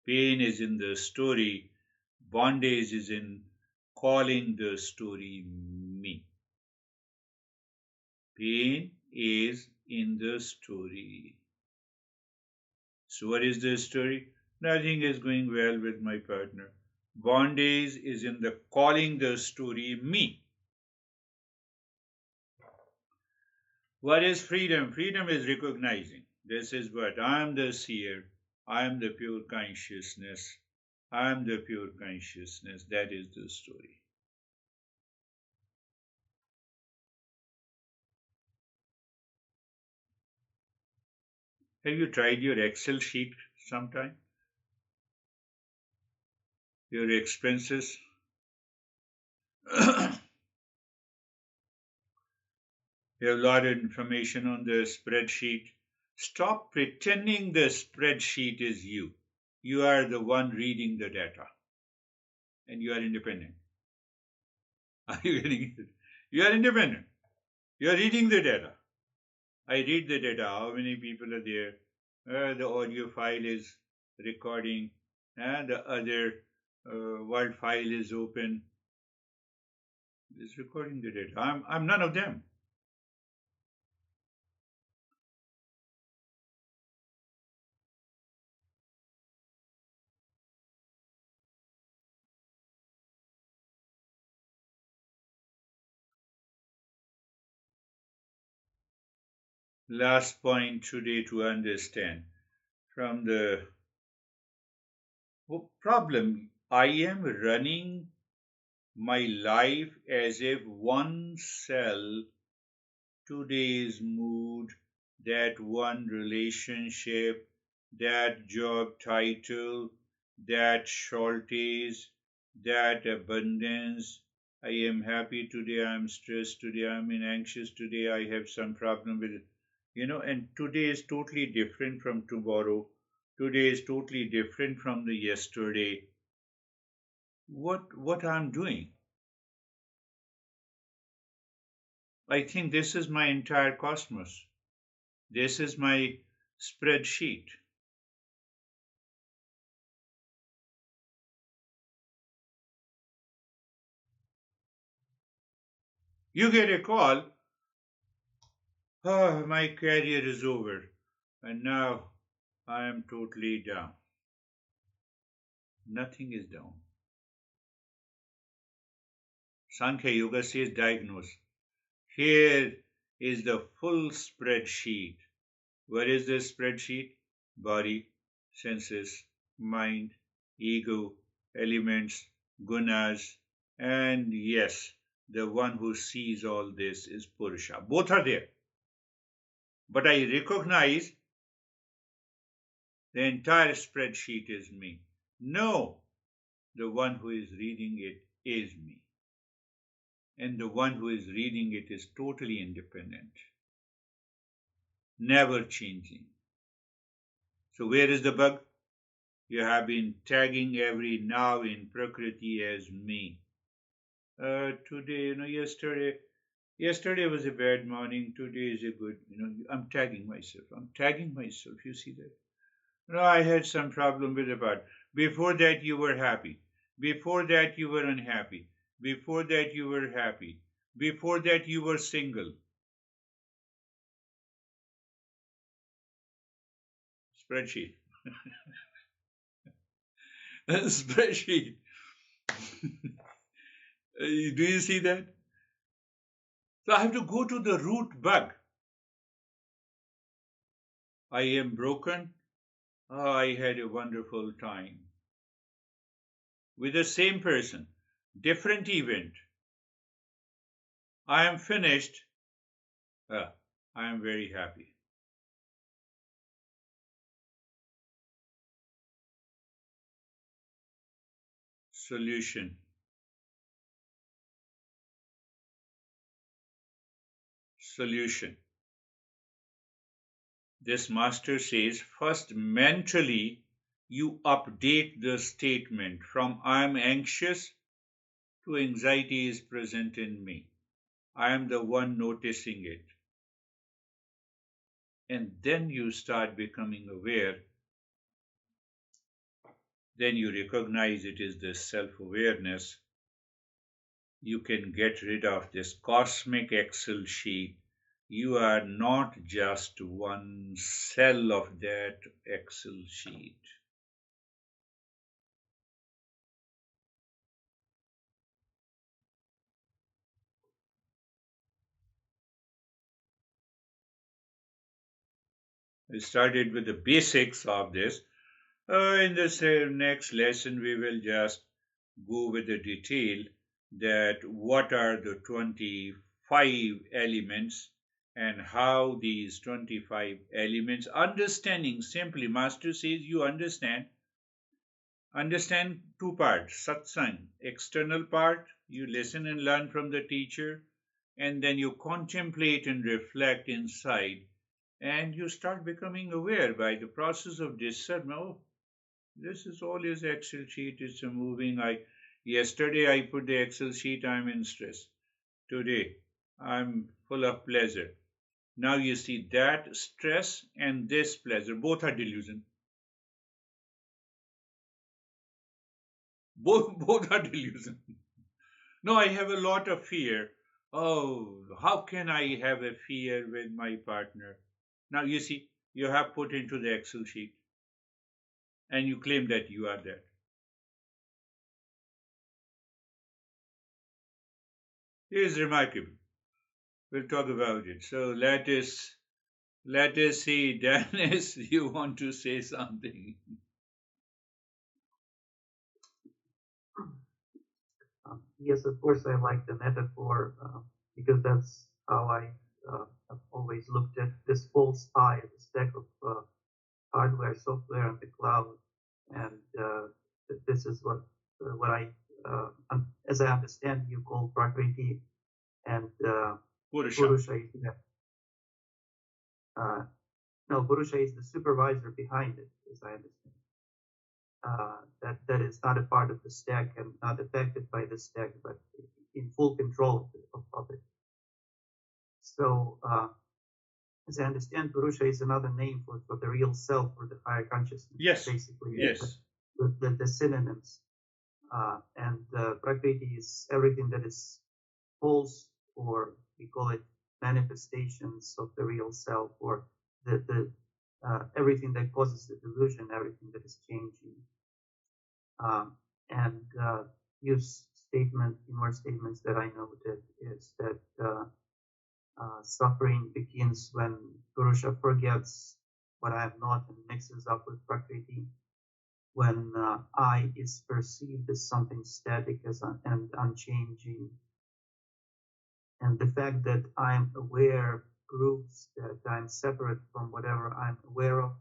Pain is in the story, bondage is in calling the story me. Pain is in the story. So what is the story? Nothing is going well with my partner. Bondage is in the calling the story me. What is freedom? Freedom is recognizing. This is what I am the seer. I am the pure consciousness. I am the pure consciousness. That is the story. Have you tried your Excel sheet sometime? Your expenses? You have a lot of information on the spreadsheet. Stop pretending the spreadsheet is you. You are the one reading the data. And you are independent. Are you getting it? You are independent. You are reading the data. I read the data. How many people are there? The audio file is recording. The other word file is open. It's recording the data. I'm none of them. Last point today to understand from the problem. I am running my life as if one cell, today's mood, that one relationship, that job title, that shortage, that abundance, I am happy today, I am stressed today, I am anxious today, I have some problem with it. And today is totally different from tomorrow. Today is totally different from the yesterday. What I'm doing? I think this is my entire cosmos. This is my spreadsheet. You get a call, oh, my career is over, and now I am totally down. Nothing is down. Sankhya Yoga says diagnose. Here is the full spreadsheet. Where is this spreadsheet? Body, senses, mind, ego, elements, gunas, and yes, the one who sees all this is Purusha. Both are there. But I recognize the entire spreadsheet is me. No, the one who is reading it is me. And the one who is reading it is totally independent, never changing. So, where is the bug? You have been tagging every now in Prakriti as me. Today, yesterday was a bad morning. Today is a good, I'm tagging myself. You see that? I had some problem with the part. Before that, you were happy. Before that, you were unhappy. Before that, you were happy. Before that, you were single. Spreadsheet. Spreadsheet. Do you see that? So I have to go to the root bug. I am broken. Oh, I had a wonderful time. With the same person, different event. I am finished. I am very happy. Solution. Solution. This master says, first mentally you update the statement from I am anxious to anxiety is present in me. I am the one noticing it. And then you start becoming aware. Then you recognize it is this self-awareness. You can get rid of this cosmic Excel sheet. You are not just one cell of that Excel sheet. We started with the basics of this. In this next lesson, we will just go with the detail that what are the 25 elements and how these 25 elements, understanding simply, Master says you understand two parts. Satsang, external part, you listen and learn from the teacher, and then you contemplate and reflect inside, and you start becoming aware by the process of discernment. Oh, this is all his Excel sheet. It's a moving. Yesterday I put the Excel sheet. I'm in stress. Today I'm full of pleasure. Now you see that stress and this pleasure both are delusion. Both are delusion. No, I have a lot of fear. Oh, how can I have a fear with my partner? Now you see, you have put into the Excel sheet and you claim that you are that. It is remarkable. We'll talk about it. So let us see, Dennis, you want to say something? Yes, of course, I like the metaphor because that's how I have always looked at this false pie, the stack of hardware, software, and the cloud. And this is what I as I understand, you call Prakriti and Purusha. Purusha is no, Purusha is the supervisor behind it, as I understand. That is not a part of the stack and not affected by the stack, but in full control of it. So, as I understand, Purusha is another name for the real self or the higher consciousness. Yes. Basically, Yes. The synonyms. And Prakriti is everything that is false, or we call it manifestations of the real self, or the everything that causes the delusion, everything that is changing. And use statement, in more statements that I noted, is that suffering begins when Purusha forgets what I am not and mixes up with Prakriti, when I is perceived as something static and unchanging. And the fact that I'm aware proves that I'm separate from whatever I'm aware of.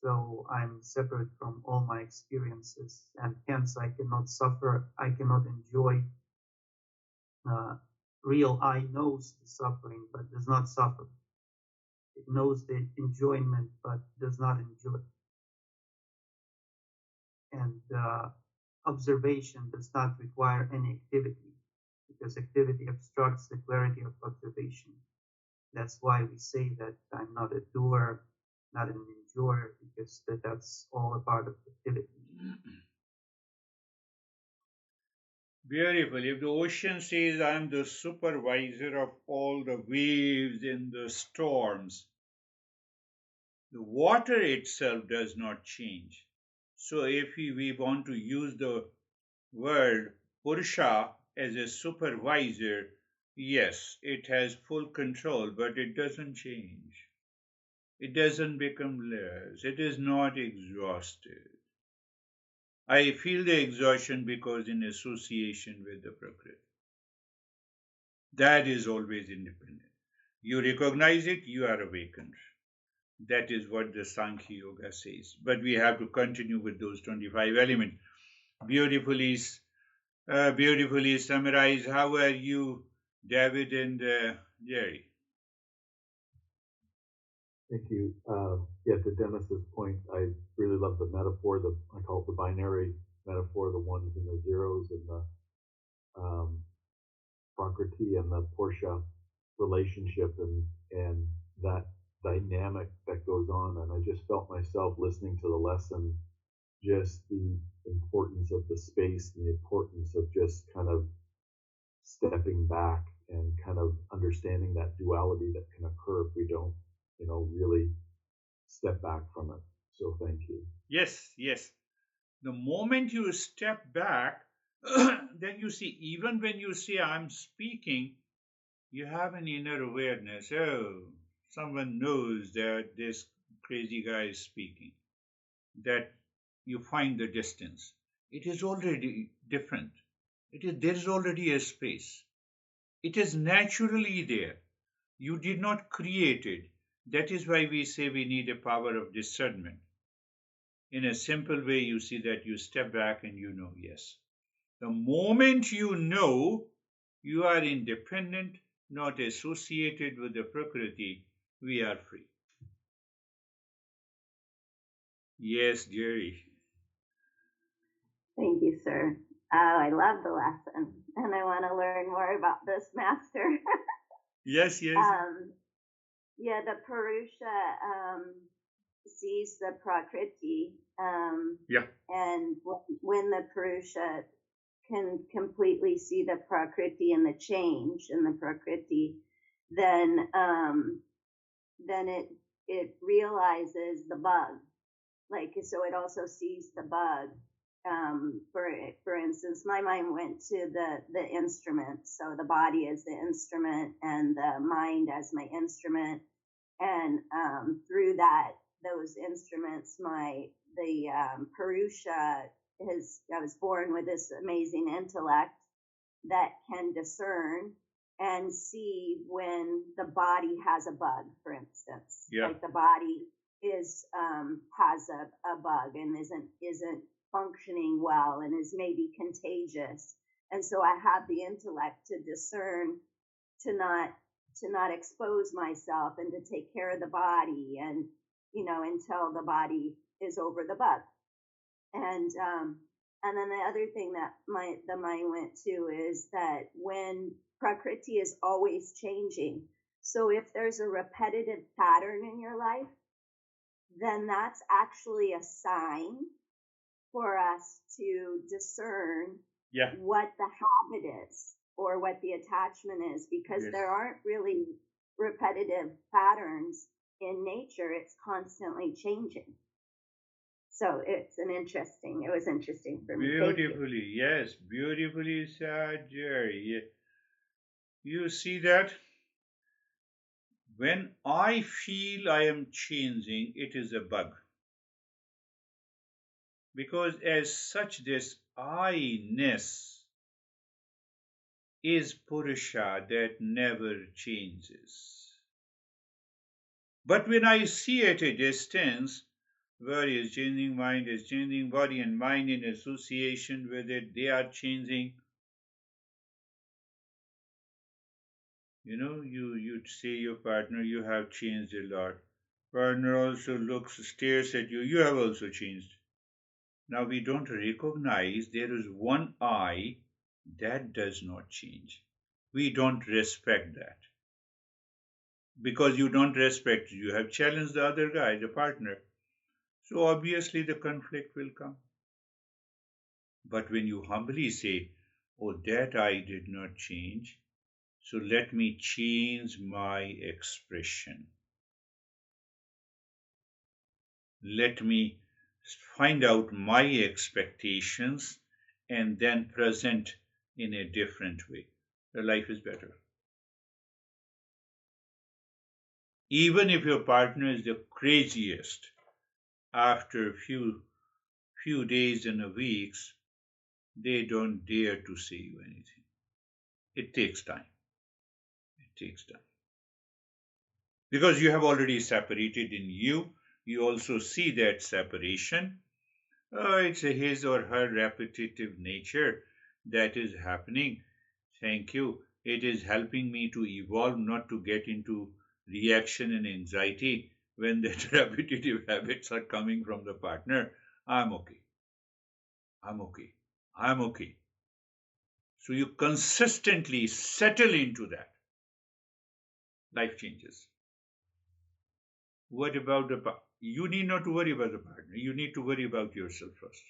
So I'm separate from all my experiences, and hence I cannot suffer, I cannot enjoy. Real I knows the suffering, but does not suffer. It knows the enjoyment, but does not enjoy. And observation does not require any activity, because activity obstructs the clarity of observation. That's why we say that I'm not a doer, not an enjoyer, because that's all a part of activity. Beautiful. If the ocean says, I'm the supervisor of all the waves in the storms, the water itself does not change. So if we want to use the word Purusha as a supervisor, yes, it has full control, but it doesn't change. It doesn't become less. It is not exhausted. I feel the exhaustion because in association with the Prakriti. That is always independent. You recognize it, you are awakened. That is what the Sankhya Yoga says. But we have to continue with those 25 elements. Beautifully, beautifully summarized. How are you, David and Jerry? Thank you. Yeah, to Dennis's point, I really love the metaphor. I call it the binary metaphor: the ones and the zeros, and the Prakriti and the Portia relationship, and that dynamic that goes on. And I just felt myself listening to the lesson, just the importance of the space and the importance of just kind of stepping back and kind of understanding that duality that can occur if we don't, really step back from it. So thank you. Yes, yes. The moment you step back, then you see, even when you say, I'm speaking, you have an inner awareness. Oh, someone knows that this crazy guy is speaking. That you find the distance. It is already different. There is already a space. It is naturally there. You did not create it. That is why we say we need a power of discernment. In a simple way, you see that you step back and you know, yes. The moment you know, you are independent, not associated with the Prakriti, we are free. Yes, Jerry. Thank you, sir. Oh, I love the lesson, and I want to learn more about this master. Yes, yes. Yeah, the Purusha sees the Prakriti, Yeah. and when the Purusha can completely see the Prakriti and the change in the Prakriti, then it realizes the bug. Like, so it also sees the bug. For instance, my mind went to the instrument. So the body as the instrument and the mind as my instrument. And through those instruments, the Purusha I was born with this amazing intellect that can discern and see when the body has a bug, for instance. Yeah. Like the body has a bug and isn't functioning well and is maybe contagious. And so I have the intellect to discern to not expose myself and to take care of the body, and until the body is over the bug. And then the other thing that the mind went to is that when Prakriti is always changing, so if there's a repetitive pattern in your life, then that's actually a sign for us to discern what the habit is or what the attachment is, because there aren't really repetitive patterns in nature. It's constantly changing. So it was interesting for me. Beautifully, yes, beautifully said, Jerry. You see that? When I feel I am changing, it is a bug. Because as such, this I-ness is Purusha that never changes. But when I see at a distance, body is changing, mind is changing, body and mind in association with it, they are changing. You'd say your partner, you have changed a lot. Partner also stares at you, you have also changed. Now we don't recognize there is one I that does not change. We don't respect that. Because you don't respect, you have challenged the other guy, the partner. So obviously the conflict will come. But when you humbly say, oh, that I did not change, so let me change my expression. Let me find out my expectations and then present in a different way. The life is better. Even if your partner is the craziest, after a few days and weeks, they don't dare to say you anything. It takes time. It takes time. Because you have already separated in you, you also see that separation. It's his or her repetitive nature that is happening. Thank you. It is helping me to evolve, not to get into reaction and anxiety when that repetitive habits are coming from the partner. I'm okay. I'm okay. I'm okay. So you consistently settle into that. Life changes. What about the partner? You need not to worry about the partner. You need to worry about yourself first.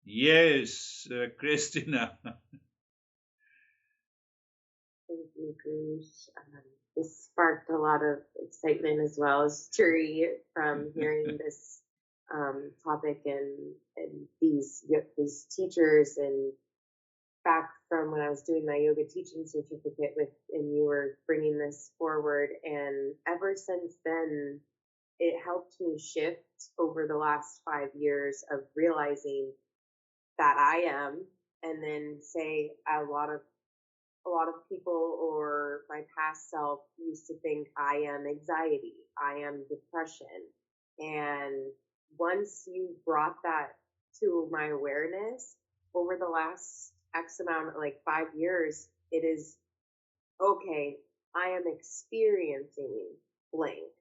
Yes, Christina. Thank you, Girish. This sparked a lot of excitement as well as Turi from hearing this topic and these teachers, and back from when I was doing my yoga teaching certificate and you were bringing this forward, and ever since then it helped me shift over the last 5 years of realizing that I am, and then say a lot of people or my past self used to think I am anxiety, I am depression. And once you brought that to my awareness over the last X amount, like 5 years, it is okay, I am experiencing blank.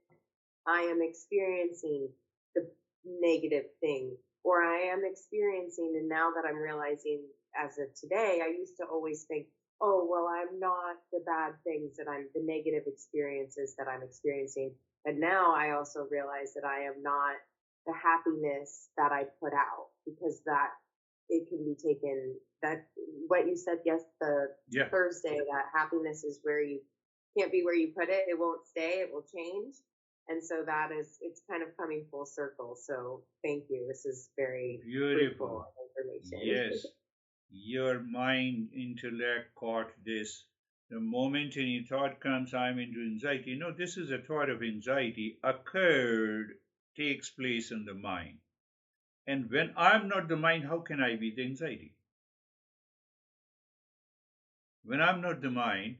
I am experiencing the negative thing, or I am experiencing, and now that I'm realizing as of today, I used to always think, oh, well, I'm not the bad things the negative experiences that I'm experiencing. But now I also realize that I am not the happiness that I put out, because that it can be taken, that what you said, Thursday, that happiness is can't be where you put it. It won't stay, it will change. And so it's kind of coming full circle. So thank you. This is very beautiful information. Yes. Your mind, intellect caught this. The moment any thought comes, I'm into anxiety. No, this is a thought of anxiety takes place in the mind. And when I'm not the mind, how can I be the anxiety? When I'm not the mind,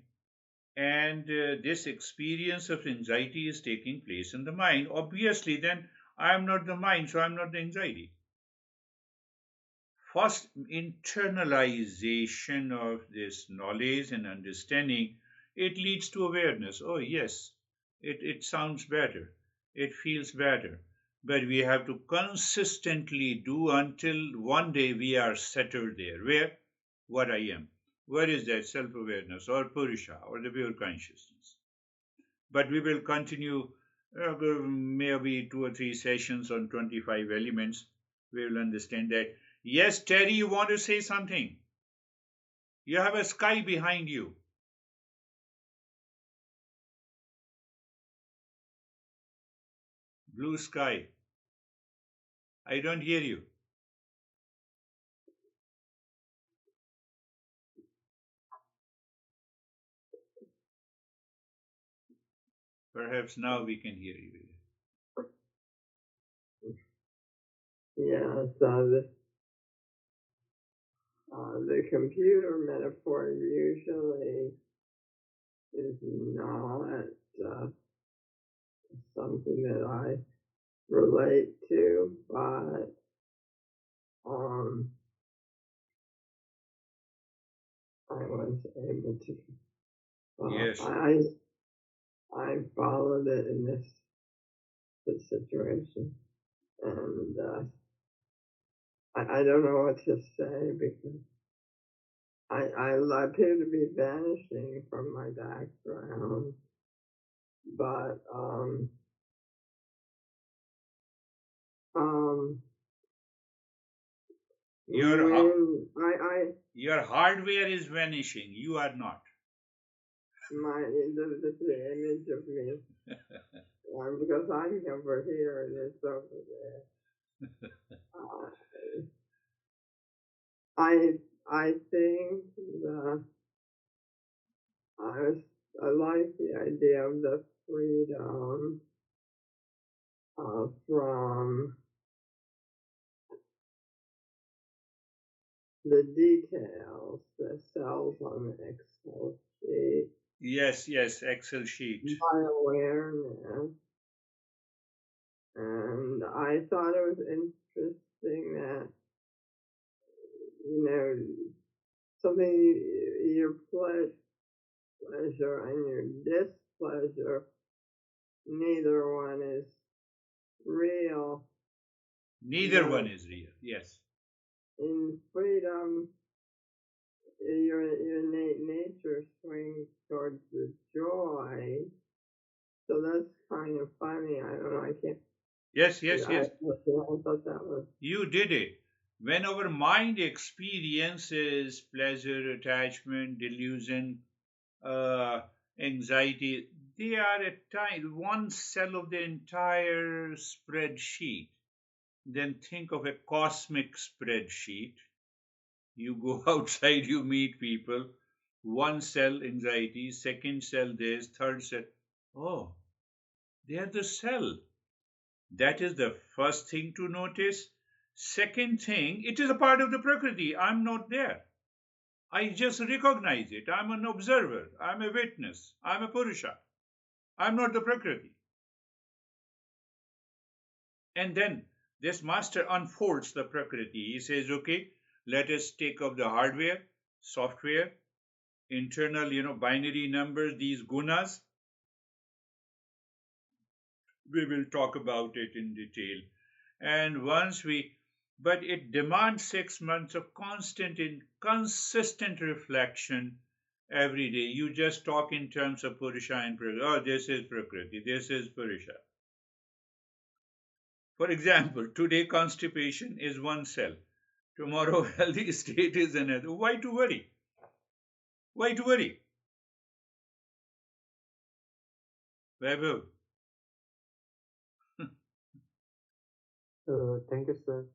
and this experience of anxiety is taking place in the mind, obviously then I'm not the mind, so I'm not the anxiety. First, internalization of this knowledge and understanding, it leads to awareness. Oh, yes, it sounds better. It feels better. But we have to consistently do until one day we are settled there. Where? What I am. Where is that self awareness or Purusha or the pure consciousness? But we will continue maybe 2 or 3 sessions on 25 elements. We will understand that. Yes, Terry, you want to say something? You have a sky behind you. Blue sky. I don't hear you. Perhaps now we can hear you. Yeah, so the computer metaphor usually is not something that I relate to, but I was able to. Yes. I followed it in this situation, and I don't know what to say because I appear to be vanishing from my background, but Your hardware is vanishing. You are not. the image of me, because I'm over here and it's over there. I think that I like the idea of the freedom from the details, the cells on the Excel sheet. Yes, Excel sheet. My awareness. And I thought it was interesting that, something your pleasure and your displeasure, neither one is real. Neither one is real, yes. In freedom, your innate nature swings towards the joy. So that's kind of funny. I don't know. I can't. Yes. I thought that was. You did it. When our mind experiences pleasure, attachment, delusion, anxiety, they are at times one cell of the entire spreadsheet. Then think of a cosmic spreadsheet. You go outside, you meet people, one cell anxiety, second cell this, third cell. Oh, they are the cell. That is the first thing to notice. Second thing, it is a part of the Prakriti. I'm not there. I just recognize it. I'm an observer. I'm a witness. I'm a Purusha. I'm not the Prakriti. And then this master unfolds the Prakriti. He says, okay, let us take up the hardware, software, internal, binary numbers, these gunas. We will talk about it in detail. And but it demands 6 months of constant and consistent reflection every day. You just talk in terms of Purusha and Prakriti. Oh, this is Prakriti, this is Purusha. For example, today constipation is one cell. Tomorrow healthy state is another. Why to worry? Why to worry? Vaibhav. Thank you, sir.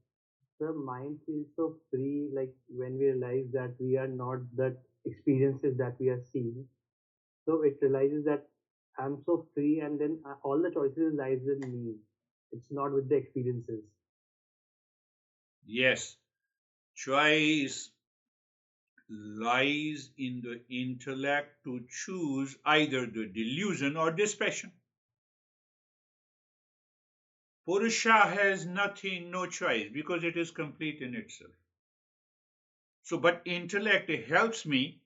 The mind feels so free, like when we realize that we are not the experiences that we are seeing. So it realizes that I'm so free, and then all the choices lies in me. It's not with the experiences. Yes, choice lies in the intellect to choose either the delusion or dispassion. Purusha has nothing, no choice, because it is complete in itself. So, but intellect helps me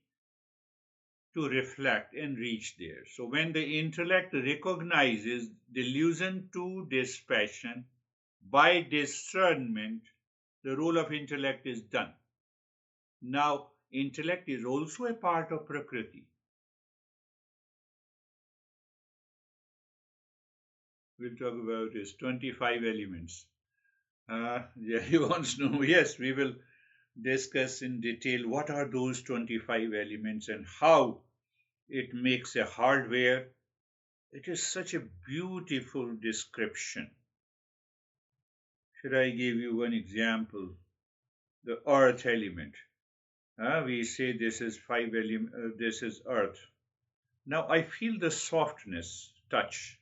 to reflect and reach there. So, when the intellect recognizes delusion to dispassion by discernment, the role of intellect is done. Now, intellect is also a part of Prakriti. We'll talk about is 25 elements. Yeah, he wants to know. Yes, we will discuss in detail what are those 25 elements and how it makes a hardware. It is such a beautiful description. Should I give you one example? The earth element. We say this is this is earth. Now I feel the softness, touch.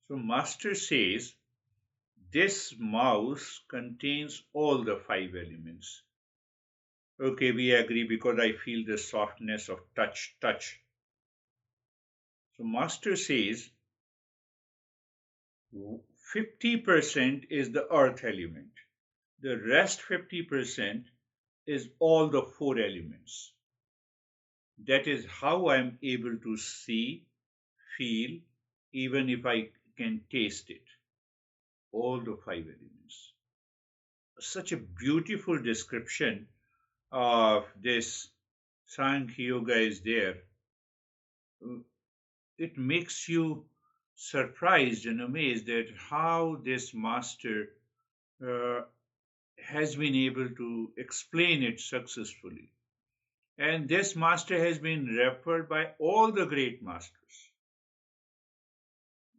So Master says this mouse contains all the 5 elements. Okay, we agree because I feel the softness of touch. So Master says 50% is the earth element. The rest 50% is all the 4 elements. That is how I am able to see, feel, even if I can taste it. All the 5 elements. Such a beautiful description of this Sankhya Yoga is there. It makes you surprised and amazed at how this master uh, has been able to explain it successfully. And this master has been referred by all the great masters.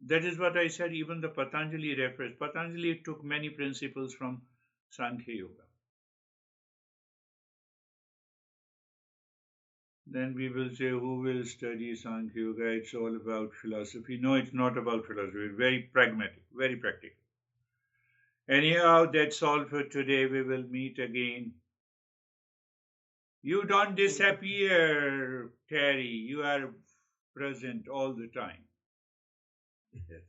That is what I said, even the Patanjali refers. Patanjali took many principles from Sankhya Yoga. Then we will say, who will study Sankhya Yoga? It's all about philosophy. No, it's not about philosophy. It's very pragmatic, very practical. Anyhow, that's all for today. We will meet again. You don't disappear, Terry. You are present all the time. Yes.